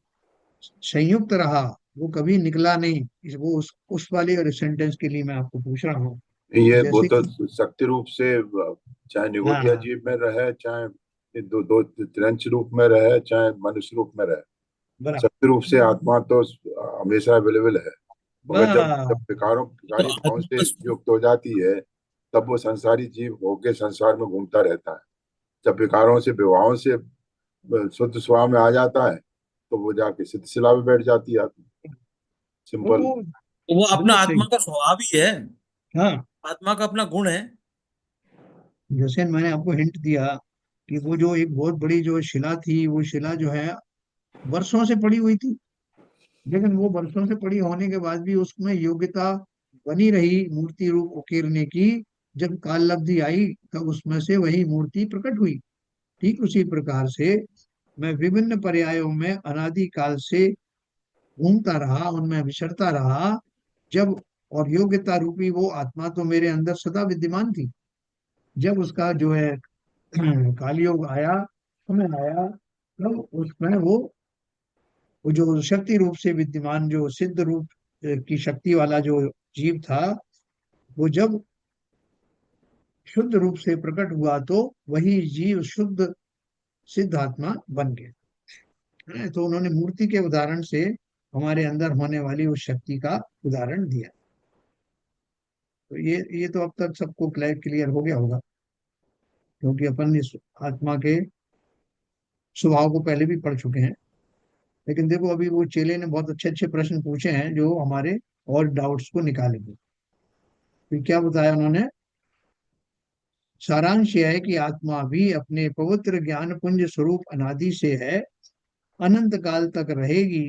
A: संयुक्त रहा। वो कभी निकला नहीं। वो उस वाले और सेंटेंस के लिए मैं आपको पूछ रहा हूँ।
B: ये वो
A: जैसे
B: तो
A: कि
B: शक्ति रूप से, चाहे निगोदिया
A: हाँ,
B: जीव में रहे, चाहे ये दो दो त्रिंच रूप में रहे, चाहे मनुष्य रूप में रहे,
A: बराबर।
B: शक्ति रूप से आत्मा तो हमेशा अवेलेबल है। मगर जब जब
A: बस।
B: विकारी
C: तो
B: भाव से
C: आत्मा
B: युक्त हो जाती है, तब वो संसारी जीव होके संसार में घूमता रहता है। जब विकारों से, विवाहों से शुद्ध स्वभाव में आ जाता है, तो वो जाके सिद्ध शिला में बैठ जाती है आत्मा।
A: वो
B: सिंपल।
C: तो वो अपना
A: बिल्कुल
C: आत्मा
A: सही।
C: का स्वभाव ही है,
A: हाँ,
C: आत्मा का अपना गुण है।
A: जैसे मैंने आपको हिंट दिया कि वो जो एक बहुत बड़ी जो शिला थी, वो शिला जो है वर्षों से पड़ी हुई थी। लेकिन वो वर्षों से पड़ी होने के बाद भी उसमें योग्यता बनी रही मूर्ति रूप उकेरने की। जब काल लब्धि आई तब उसमें से वही मूर्ति प्रकट हुई। ठीक उसी प्रकार से मैं विभिन्न पर्यायों में अनादि काल से घूमता रहा, उनमें विचरता रहा। जब और योग्यता रूपी वो आत्मा तो मेरे अंदर सदा विद्यमान थी। जब उसका जो है कालयोग आया, समय आया, तब उसमें वो जो शक्ति रूप से विद्यमान जो सिद्ध रूप की शक्ति वाला जो जीव था, वो जब शुद्ध रूप से प्रकट हुआ तो वही जीव शुद्ध सिद्ध आत्मा बन गया है। तो उन्होंने मूर्ति के उदाहरण से हमारे अंदर होने वाली उस शक्ति का उदाहरण दिया। तो ये तो अब तक सबको क्लियर हो गया होगा, क्योंकि अपन इस आत्मा के स्वभाव को पहले भी पढ़ चुके हैं। लेकिन देखो, अभी वो चेले ने बहुत अच्छे अच्छे प्रश्न पूछे हैं जो हमारे और डाउट्स को निकालेंगे। तो क्या बताया उन्होंने? सारांश यह है कि आत्मा भी अपने पवित्र ज्ञान पुंज स्वरूप अनादि से है, अनंत काल तक रहेगी।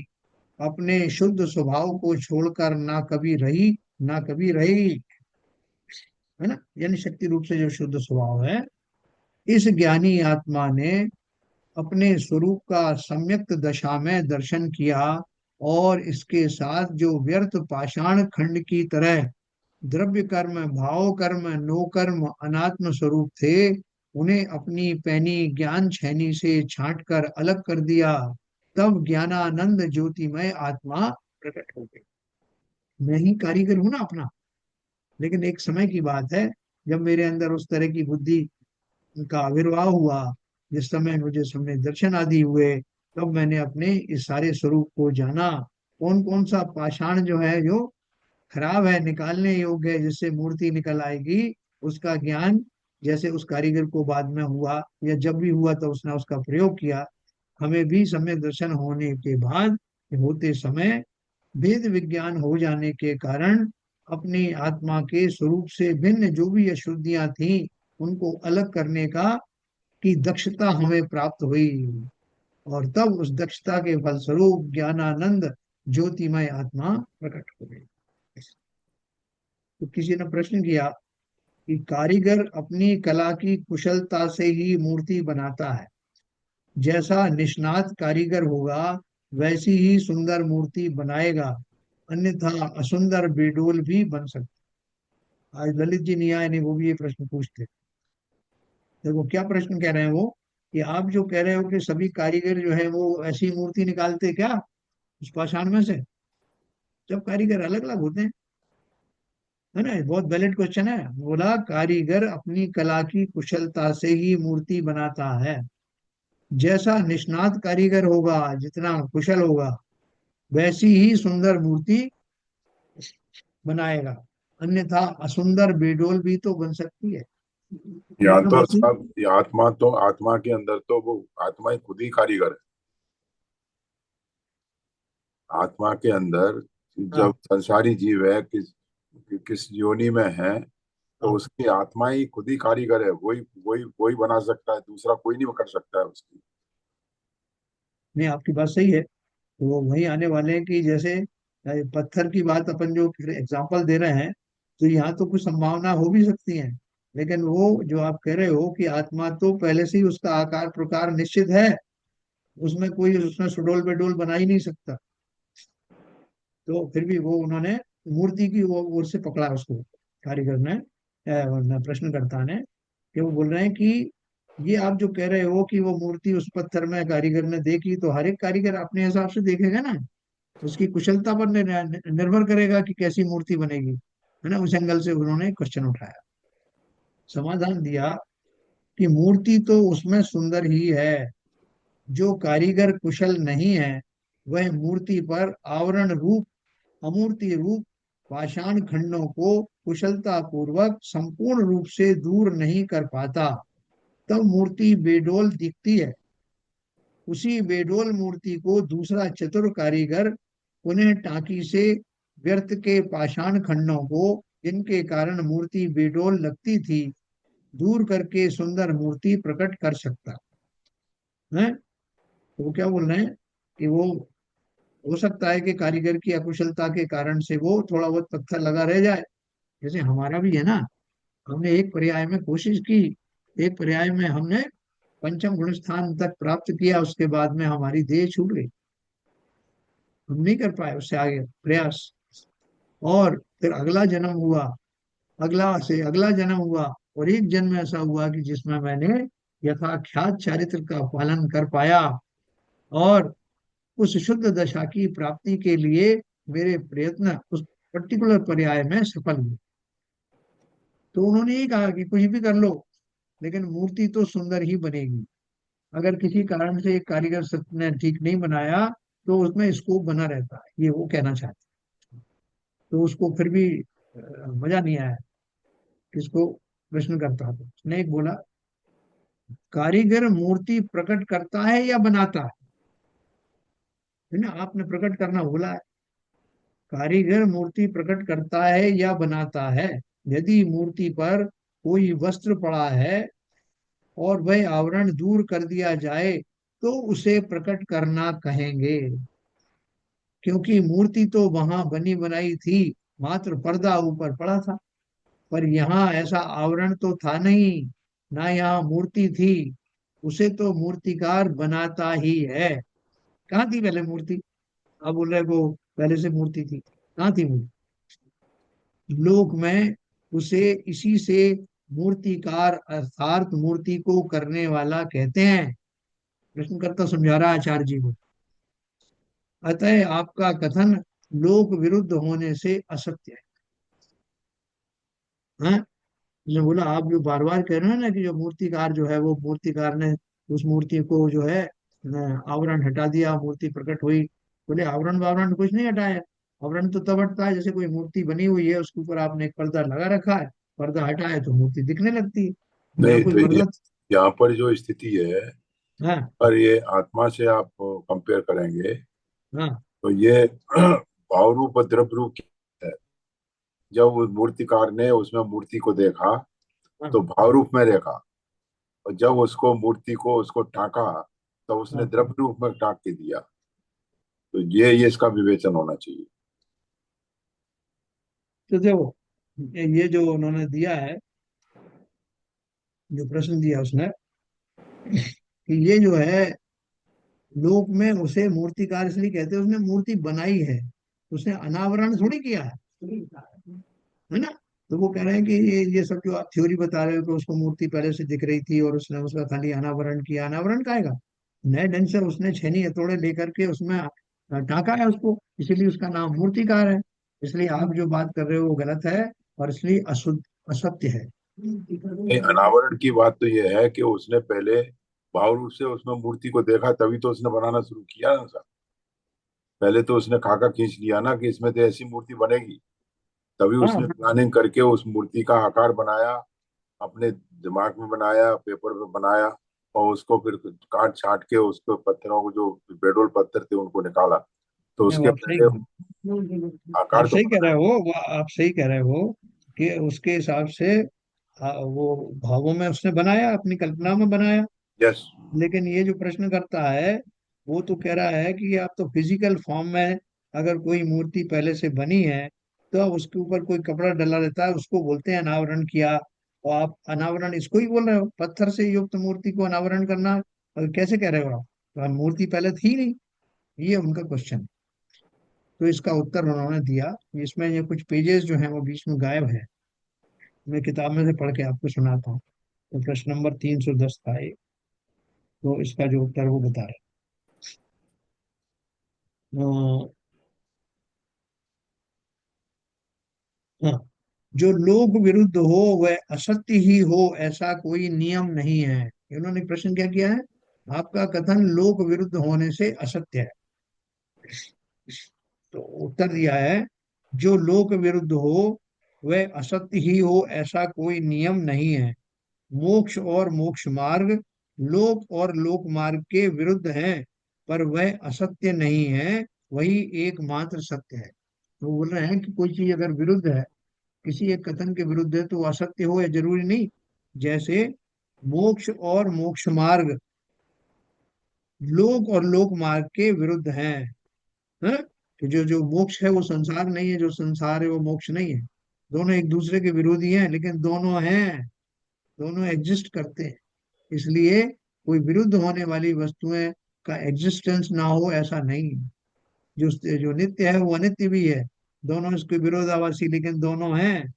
A: अपने शुद्ध स्वभाव को छोड़कर ना कभी रही, ना कभी रहेगी। है ना, यानी शक्ति रूप से जो शुद्ध स्वभाव है, इस ज्ञानी आत्मा ने अपने स्वरूप का सम्यक दशा में दर्शन किया, और इसके साथ जो व्यर्थ पाषाण खंड की तरह द्रव्य कर्म, भाव कर्म, नो कर्म अनात्म स्वरूप थे, उन्हें अपनी पैनी ज्ञान छैनी से छांट कर अलग कर दिया। तब ज्ञानानंद ज्योतिमय आत्मा प्रकट हो गई। मैं ही कारीगर हूं ना अपना, लेकिन एक समय की बात है जब मेरे अंदर उस तरह की बुद्धि का आविर्भाव हुआ, जिस समय मुझे सामने दर्शन आदि हुए, तब मैंने अपने इस सारे स्वरूप को जाना। कौन कौन सा पाषाण जो है, जो खराब है, निकालने योग्य है, जिससे मूर्ति निकल आएगी, उसका ज्ञान जैसे उस कारीगर को बाद में हुआ, या जब भी हुआ तो उसने उसका प्रयोग किया, हमें भी सम्यक दर्शन होने के बाद, होते समय वेद विज्ञान हो जाने के कारण अपनी आत्मा के स्वरूप से भिन्न जो भी अशुद्धियां थी, उनको अलग करने का की दक्षता हमें प्राप्त हुई। और तब उस दक्षता के फलस्वरूप ज्ञानानंद ज्योतिमय आत्मा प्रकट हो गई। तो किसी ने प्रश्न किया कि कारीगर अपनी कला की कुशलता से ही मूर्ति बनाता है, जैसा निष्णात कारीगर होगा वैसी ही सुंदर मूर्ति बनाएगा, अन्यथा असुंदर बेडोल भी बन सकता। आज ललित जी नहीं आए, नहीं वो भी ये प्रश्न पूछते। देखो क्या प्रश्न कह रहे हैं वो, कि आप जो कह रहे हो कि सभी कारीगर जो है वो ऐसी मूर्ति निकालते क्या उस पाषाण में से, जब कारीगर अलग अलग होते हैं, है ना। बहुत वैलिड क्वेश्चन है। बोला कारीगर अपनी कला की कुशलता से ही मूर्ति बनाता है, जैसा निष्णात कारीगर होगा, जितना कुशल होगा, वैसी ही सुंदर मूर्ति बनाएगा, अन्यथा असुंदर बेडोल भी तो बन सकती है।
B: यहाँ
A: है ना
B: तो
A: बात सही?
B: सब, ये आत्मा तो, आत्मा के अंदर तो वो आत्मा ही खुद ही कारीगर है। आत्मा के अंदर जब
A: हाँ
B: संसारी जीव है, किस योनि में है, तो
A: हाँ,
B: उसकी आत्मा ही खुद ही कारीगर है। वही वही वही बना सकता है, दूसरा कोई नहीं कर सकता है उसकी।
A: नहीं आपकी बात सही है। तो वो वही आने वाले हैं कि जैसे पत्थर की बात अपन जो एग्जांपल दे रहे हैं, तो यहाँ तो कुछ संभावना हो भी सकती है, लेकिन वो जो आप कह रहे हो कि आत्मा तो पहले से ही उसका आकार प्रकार निश्चित है, उसमें कोई उसमें सुडोल बेडोल बना ही नहीं सकता। तो फिर भी वो उन्होंने मूर्ति की वो ओर से पकड़ा उसको, कारीगर ने, प्रश्नकर्ता ने, कि वो बोल रहे हैं कि ये आप जो कह रहे हो कि वो मूर्ति उस पत्थर में कारीगर ने देखी, तो हर एक कारीगर अपने हिसाब से देखेगा ना, उसकी कुशलता पर निर्भर करेगा कि कैसी मूर्ति बनेगी, है ना। उस एंगल से उन्होंने क्वेश्चन उठाया, समाधान दिया कि मूर्ति तो उसमें सुंदर ही है, जो कारीगर कुशल नहीं है वह मूर्ति पर आवरण रूप, अमूर्ति रूप पाषाण खंडों को कुशलता पूर्वक संपूर्ण रूप से दूर नहीं कर पाता, तब मूर्ति बेडोल दिखती है। उसी बेडोल मूर्ति को दूसरा चतुर कारीगर पुनः टांकी से व्यर्थ के पाषाण खंडों को, जिनके कारण मूर्ति बेडोल लगती थी, दूर करके सुंदर मूर्ति प्रकट कर सकता है। तो वो क्या बोल रहे हैं कि वो हो सकता है कि कारीगर की अकुशलता के कारण से वो थोड़ा बहुत पत्थर लगा रह जाए, जैसे हमारा भी है ना। हमने एक पर्याय में कोशिश की, एक पर्याय में हमने पंचम गुण स्थान तक प्राप्त किया, उसके बाद में हमारी देह छूट गई, हम नहीं कर पाए उससे आगे प्रयास। और फिर अगला जन्म हुआ, अगला से अगला जन्म हुआ, और एक जन्म ऐसा हुआ कि जिसमें मैंने यथाख्यात चारित्र का पालन कर पाया, और उस शुद्ध दशा की प्राप्ति के लिए मेरे प्रयत्न उस पर्टिकुलर पर्याय में सफल हुए। तो उन्होंने ये कहा कि कुछ भी कर लो, लेकिन मूर्ति तो सुंदर ही बनेगी। अगर किसी कारण से एक कारीगर ने ठीक नहीं बनाया, तो उसमें स्कोप बना रहता है, ये वो कहना चाहते हैं। तो उसको फिर भी मजा नहीं आया, किसको, प्रश्न करता था। उसने एक बोला, कारीगर मूर्ति प्रकट करता है या बनाता है ना, आपने प्रकट करना बोला है। कारीगर मूर्ति प्रकट करता है या बनाता है। यदि मूर्ति पर कोई वस्त्र पड़ा है और वह आवरण दूर कर दिया जाए, तो उसे प्रकट करना कहेंगे, क्योंकि मूर्ति तो वहां बनी बनाई थी, मात्र पर्दा ऊपर पड़ा था। पर यहाँ ऐसा आवरण तो था नहीं, ना यहाँ मूर्ति थी, उसे तो मूर्तिकार बनाता ही है। कहाँ थी पहले मूर्ति? अब बोल रहे वो पहले से मूर्ति थी, कहाँ थी मूर्ति? लोक में उसे इसी से मूर्तिकार अर्थात मूर्ति को करने वाला कहते हैं। प्रश्नकर्ता समझा रहा है आचार्य जी को। अतः आपका कथन लोक विरुद्ध होने से असत्य है। हाँ? उसने बोला आप जो बार बार कह रहे हैं ना कि जो मूर्तिकार जो है वो मूर्तिकार ने उस मूर्ति को जो है आवरण हटा दिया, मूर्ति प्रकट हुई। बोले आवरण वावरण कुछ नहीं हटाया। आवरण तो तब हटता है जैसे कोई मूर्ति बनी हुई है, उसके ऊपर आपने एक पर्दा लगा रखा है, पर्दा हटाए तो मूर्ति दिखने लगती है। यहाँ
B: नहीं
A: कोई
B: तो ये
A: पर्दा।
B: यहाँ पर जो स्थिति है,
A: हाँ।
B: पर ये आत्मा से आप कंपेयर करेंगे
A: हाँ।
B: तो ये भाव रूप और द्रव्य रूप क्या है। जब उस मूर्तिकार ने उसमें मूर्ति को देखा
A: हाँ।
B: तो भाव रूप में देखा, और जब उसको मूर्ति को उसको टाका तो उसने
A: हाँ।
B: द्रव्य रूप में टाक के दिया। तो ये इसका विवेचन होना चाहिए।
A: तो देखो, ये जो उन्होंने दिया है, जो प्रश्न दिया उसने, कि ये जो है लोक में उसे मूर्तिकार इसलिए कहते हैं, उसने मूर्ति बनाई है, उसने अनावरण थोड़ी किया है ना। तो वो कह रहे हैं कि ये सब जो आप थ्योरी बता रहे हो कि उसको मूर्ति पहले से दिख रही थी और उसने उसका खाली अनावरण किया, अनावरण का आएगा नए ढंग से उसने छेनी हथौड़े लेकर के उसमें टाका है उसको, इसीलिए उसका नाम मूर्तिकार है। इसलिए आप जो बात कर रहे हो वो गलत है, और इसलिए अशुद्ध असत्य है।
B: नहीं, अनावरण की बात तो ये है कि उसने पहले भाव रूप से उसमें मूर्ति को देखा, तभी तो उसने बनाना शुरू किया ना सर। पहले तो उसने खाका खींच लिया ना कि इसमें तो ऐसी मूर्ति बनेगी, तभी
A: हाँ।
B: उसने प्लानिंग करके उस मूर्ति का आकार बनाया, अपने दिमाग में बनाया, पेपर पे बनाया, और उसको फिर काट छाट के उसको पत्थरों को, जो बेडोल पत्थर थे उनको निकाला, तो
A: नहीं, वो
B: उसके
A: आप सही,
B: पहले
A: आप
B: आकार तो
A: सही कह
B: बनाया।
A: रहे हो, वो आप सही कह रहे हो कि उसके हिसाब से वो भावों में उसने बनाया, अपनी कल्पना में बनाया।
B: यस।
A: लेकिन ये जो प्रश्न करता है वो तो कह रहा है कि आप तो फिजिकल फॉर्म में अगर कोई मूर्ति पहले से बनी है तो उसके ऊपर कोई कपड़ा डला रहता है, उसको बोलते हैं अनावरण किया। और आप अनावरण इसको ही बोल रहे हो, पत्थर से युक्त मूर्ति को अनावरण करना, और कैसे कह रहे हो आप? मूर्ति पहले थी नहीं, ये उनका क्वेश्चन। तो इसका उत्तर उन्होंने दिया। इसमें ये कुछ पेजेस जो हैं वो बीच में गायब है, मैं किताब में से पढ़ के आपको सुनाता हूँ। तो प्रश्न नंबर 310 था ये। तो इसका जो उत्तर वो बता रहे हैं। हाँ, जो लोक विरुद्ध हो वह असत्य ही हो ऐसा कोई नियम नहीं है। इन्होंने प्रश्न क्या किया है? आपका कथन लोक विरुद्ध होने से असत्य है। तो उत्तर दिया है, जो लोक विरुद्ध हो वह असत्य ही हो ऐसा कोई नियम नहीं है। मोक्ष और मोक्ष मार्ग लोक और लोक मार्ग के विरुद्ध है, पर वह असत्य नहीं है, वही एकमात्र सत्य है। तो बोल रहे हैं कि कोई चीज अगर विरुद्ध है, किसी एक कथन के विरुद्ध है, तो वो असत्य हो, या जरूरी नहीं। जैसे मोक्ष और मोक्ष मार्ग लोक और लोक मार्ग के विरुद्ध हैं। है? तो जो जो मोक्ष है वो संसार नहीं है, जो संसार है वो मोक्ष नहीं है। दोनों एक दूसरे के विरोधी हैं, लेकिन दोनों हैं, दोनों एग्जिस्ट करते हैं। इसलिए कोई विरुद्ध होने वाली वस्तुएं का एग्जिस्टेंस ना हो ऐसा नहीं है। जो जो नित्य है वो अनित्य भी है। दोनों इसके विरोधाभासी, लेकिन दोनों हैं।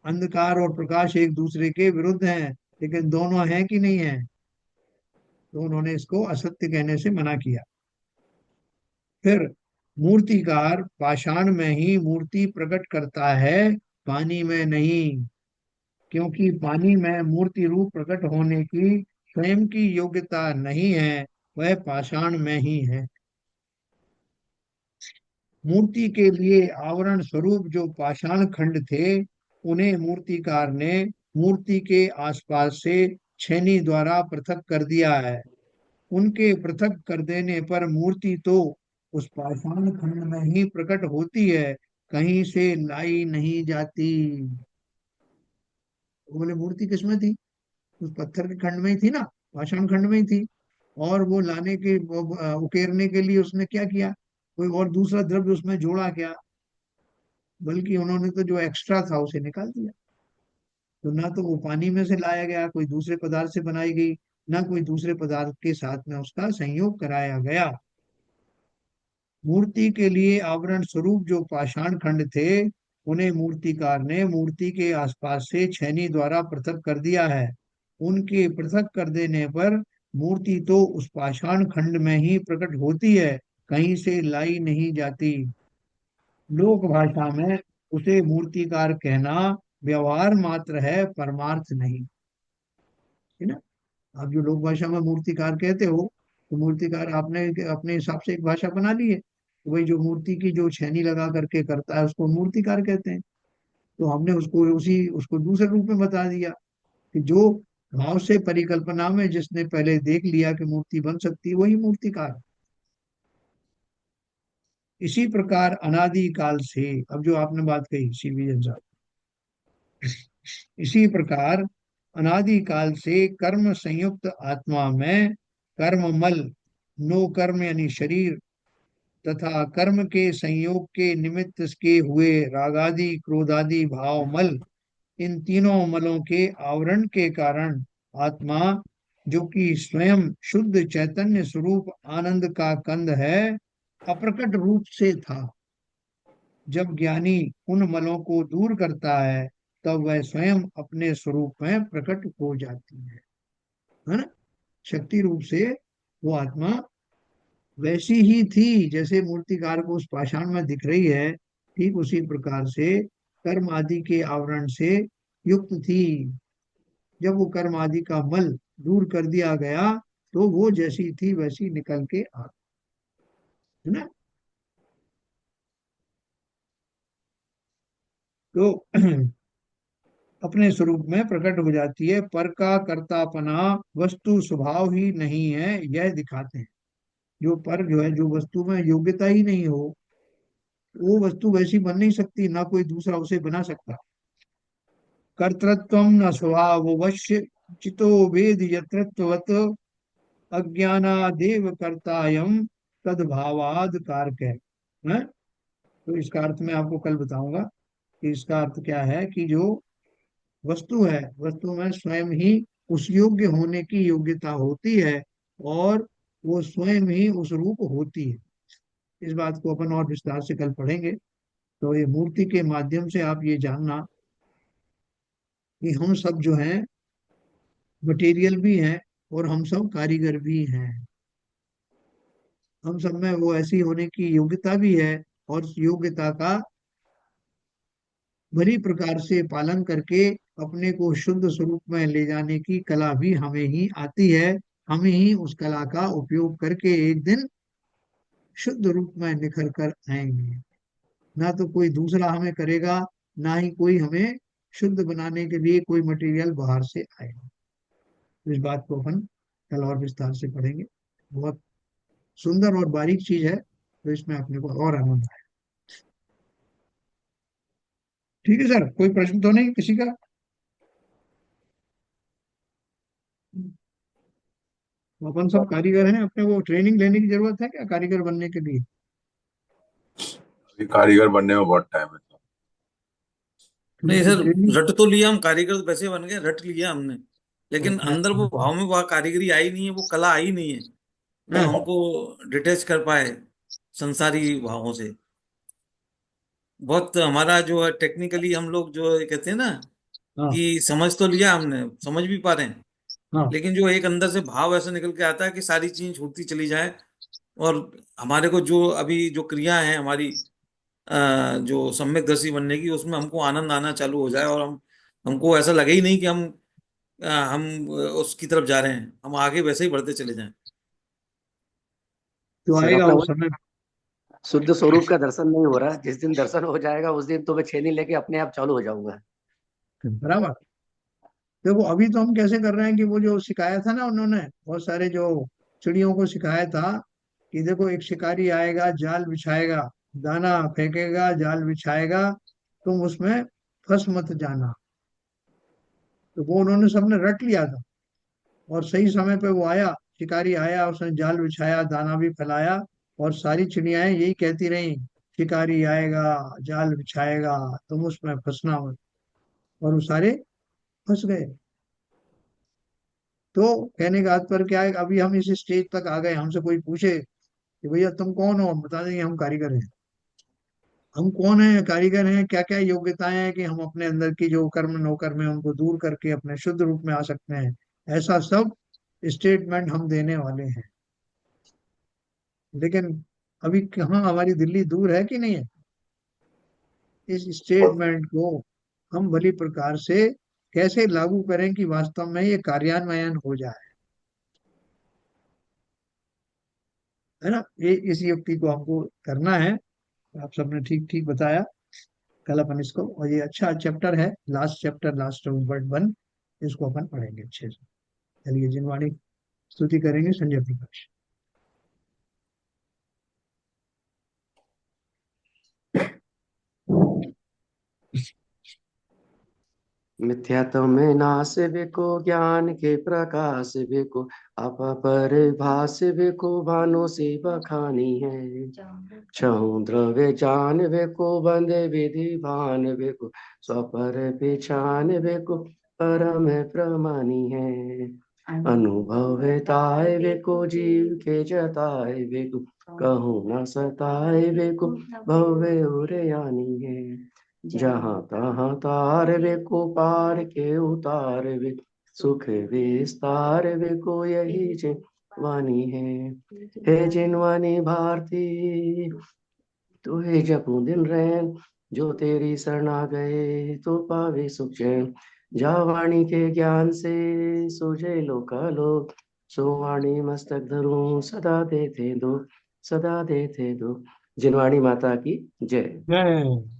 A: अंधकार और प्रकाश एक दूसरे के विरुद्ध हैं, लेकिन दोनों हैं कि नहीं है। तो उन्होंने इसको असत्य कहने से मना किया। फिर मूर्तिकार पाषाण में ही मूर्ति प्रकट करता है, पानी में नहीं, क्योंकि पानी में मूर्ति रूप प्रकट होने की स्वयं की योग्यता नहीं है, वह पाषाण में ही है। मूर्ति के लिए आवरण स्वरूप जो पाषाण खंड थे, उन्हें मूर्तिकार ने मूर्ति के आसपास से छेनी द्वारा पृथक कर दिया है। उनके पृथक कर देने पर मूर्ति तो उस पाषाण खंड में ही प्रकट होती है, कहीं से लाई नहीं जाती। तो बोले मूर्ति किसमें थी? उस पत्थर के खंड में ही थी ना, पाषाण खंड में ही थी। और वो लाने के उकेरने के लिए उसने क्या किया? कोई और दूसरा द्रव्य उसमें जोड़ा क्या? बल्कि उन्होंने तो जो एक्स्ट्रा था उसे निकाल दिया। तो ना तो वो पानी में से लाया गया, कोई दूसरे पदार्थ से बनाई गई, ना कोई दूसरे पदार्थ के साथ में उसका संयोग कराया गया। मूर्ति के लिए आवरण स्वरूप जो पाषाण खंड थे, उन्हें मूर्तिकार ने मूर्ति के आसपास से छेनी द्वारा पृथक कर दिया है। उनके पृथक कर देने पर मूर्ति तो उस पाषाण खंड में ही प्रकट होती है, कहीं से लाई नहीं जाती। लोक भाषा में उसे मूर्तिकार कहना व्यवहार मात्र है, परमार्थ नहीं, है ना। आप जो लोक भाषा में मूर्तिकार कहते हो, तो मूर्तिकार आपने अपने हिसाब से एक भाषा बना ली है, तो वही जो मूर्ति की जो छेनी लगा करके करता है उसको मूर्तिकार कहते हैं। तो हमने उसको दूसरे रूप में बता दिया कि जो भाव से परिकल्पना में जिसने पहले देख लिया कि मूर्ति बन सकती है, वही मूर्तिकार है। इसी प्रकार अनादि काल से, अब जो आपने बात कही सीबीएन साहब, इसी प्रकार अनादि काल से कर्म संयुक्त आत्मा में कर्म मल, नो कर्म यानी शरीर, तथा कर्म के संयोग के निमित्त के हुए रागादि क्रोधादि भाव मल, इन तीनों मलों के आवरण के कारण आत्मा, जो कि स्वयं शुद्ध चैतन्य स्वरूप आनंद का कंद है, अप्रकट रूप से था। जब ज्ञानी उन मलों को दूर करता है, तब वह स्वयं अपने स्वरूप में प्रकट हो जाती है ना। शक्ति रूप से वो आत्मा वैसी ही थी जैसे मूर्तिकार को उस पाषाण में दिख रही है, ठीक उसी प्रकार से कर्म आदि के आवरण से युक्त थी। जब वो कर्म आदि का मल दूर कर दिया गया, तो वो जैसी थी वैसी निकल के आ, है ना। तो अपने स्वरूप में प्रकट हो जाती है। पर का कर्तापना वस्तु स्वभाव ही नहीं है, यह दिखाते हैं। जो पर जो है, जो वस्तु में योग्यता ही नहीं हो, वो वस्तु वैसी बन नहीं सकती, ना कोई दूसरा उसे बना सकता। कर्तृत्व न स्वभाववश्य चितो वेद यत्रत्ववत् अज्ञानादेव कर्तायम तद्भावाद कारक है। तो इसका अर्थ मैं आपको कल बताऊंगा कि इसका अर्थ क्या है, कि जो वस्तु है, वस्तु में स्वयं ही उस योग्य होने की योग्यता होती है, और वो स्वयं ही उस रूप होती है। इस बात को अपन और विस्तार से कल पढ़ेंगे। तो ये मूर्ति के माध्यम से आप ये जानना कि हम सब जो हैं मटेरियल भी हैं, और हम सब कारीगर भी हैं। हम सब में वो ऐसी होने की योग्यता भी है, और उस योग्यता का भली प्रकार से पालन करके अपने को शुद्ध स्वरूप में ले जाने की कला भी हमें ही आती है। हमें ही उस कला का उपयोग करके एक दिन शुद्ध रूप में निखर कर आएंगे। ना तो कोई दूसरा हमें करेगा, ना ही कोई हमें शुद्ध बनाने के लिए कोई मटेरियल बाहर से आएगा। तो इस बात को अपन कल और विस्तार से पढ़ेंगे। बहुत सुंदर और बारीक चीज है, तो इसमें अपने को और आनंद आए। ठीक है सर, कोई प्रश्न तो नहीं किसी का? तो अपन सब कारीगर हैं, अपने को ट्रेनिंग लेने की जरूरत है क्या कारीगर बनने के लिए?
B: अभी कारीगर बनने में बहुत टाइम है।
C: नहीं
A: तो
C: सर,
A: ट्रेनिंग,
C: रट तो लिया, हम कारीगर तो वैसे बन गए, रट लिया हमने, लेकिन
A: हाँ,
C: अंदर वो भाव में वह कारीगरी आई नहीं है, वो कला आई नहीं है जो
A: हाँ,
C: हमको डिटेच कर पाए संसारी भावों से। बहुत हमारा जो है टेक्निकली हम लोग जो है कहते हैं ना
A: हाँ,
C: कि समझ तो लिया हमने, समझ भी पा रहे हैं,
A: हाँ।
C: लेकिन जो एक अंदर से भाव ऐसा निकल के आता है कि सारी चीज छूटती चली जाए, और हमारे को जो अभी जो क्रिया है हमारी जो सम्यक दर्शी बनने की, उसमें हमको आनंद आना चालू हो जाए, और हमको ऐसा लगे ही नहीं कि हम उसकी तरफ जा रहे हैं, हम आगे वैसे ही बढ़ते चले जाएं।
A: तो
E: सर
A: आएगा
E: अपना
A: वो
E: वो
A: समय।
E: शुद्ध स्वरूप का दर्शन नहीं हो रहा, जिस दिन दर्शन हो जाएगा उस दिन तो मैं छेनी लेके अपने आप चालू हो जाऊंगा।
A: बराबर। देखो अभी तो हम कैसे कर रहे हैं कि वो जो सिखाया था ना उन्होंने, बहुत सारे जो चिड़ियों को सिखाया था कि देखो एक शिकारी आएगा, जाल बिछाएगा, दाना फेंकेगा, जाल बिछाएगा, तुम उसमें फंस मत जाना। तो वो उन्होंने सबने रट लिया था, और सही समय पे वो आया, शिकारी आया, उसने जाल बिछाया, दाना भी फैलाया, और सारी चिड़ियाएं यही कहती रही, शिकारी आएगा, जाल बिछाएगा, तुम उसमें फंसना मत। और वो सारे फंस गए। तो कहने का तात्पर्य क्या है, अभी हम इस स्टेज तक आ गए, हमसे कोई पूछे कि भैया तुम कौन हो, हम बता देंगे हम कारीगर हैं। हम कौन है, कारीगर हैं, क्या क्या योग्यताएं हैं कि हम अपने अंदर की जो कर्म नो कर्म है उनको दूर करके अपने शुद्ध रूप में आ सकते हैं, ऐसा सब स्टेटमेंट हम देने वाले हैं। लेकिन अभी कहाँ, हमारी दिल्ली दूर है कि नहीं है, इस स्टेटमेंट को हम भली प्रकार से कैसे लागू करें कि वास्तव में ये कार्यान्वयन हो जाए, है ना। ये इस युक्ति को हमको करना है। आप सबने ठीक ठीक बताया। कल अपन इसको, और ये अच्छा चैप्टर है, लास्ट चैप्टर, लास्ट वर्ड 1, इसको अपन पढ़ेंगे अच्छे से। चलिए, जिनवाणी स्तुति करेंगे संजय प्रकाश।
E: मिथ्यात्व में नाश बेको, ज्ञान के प्रकाश बेको, अपर भाष बेको, भानु से बखानी है। छहु द्रव्य जान बेको, बंदे विधि भान बेको, स्वपर पहचान बेको, परम प्रमानी है। अनुभव ताय बेको, जीव के जताए बेको, कहूँ न सताए बेको, भव्य उरयानी है। जहाँ तहाँ तार वे को, पार के उतार वे, सुख विस्तार वे को, यही जिनवानी है। हे जिनवानी भारती, तू हे जपू दिन रैन, जो तेरी शरण आ गए तो पावे सुख चैन। जा वाणी के ज्ञान से सूझे लोकालोक, सो वाणी मस्तक धरूं सदा देते दो, सदा देते दो। जिनवाणी माता की जय।
A: जय।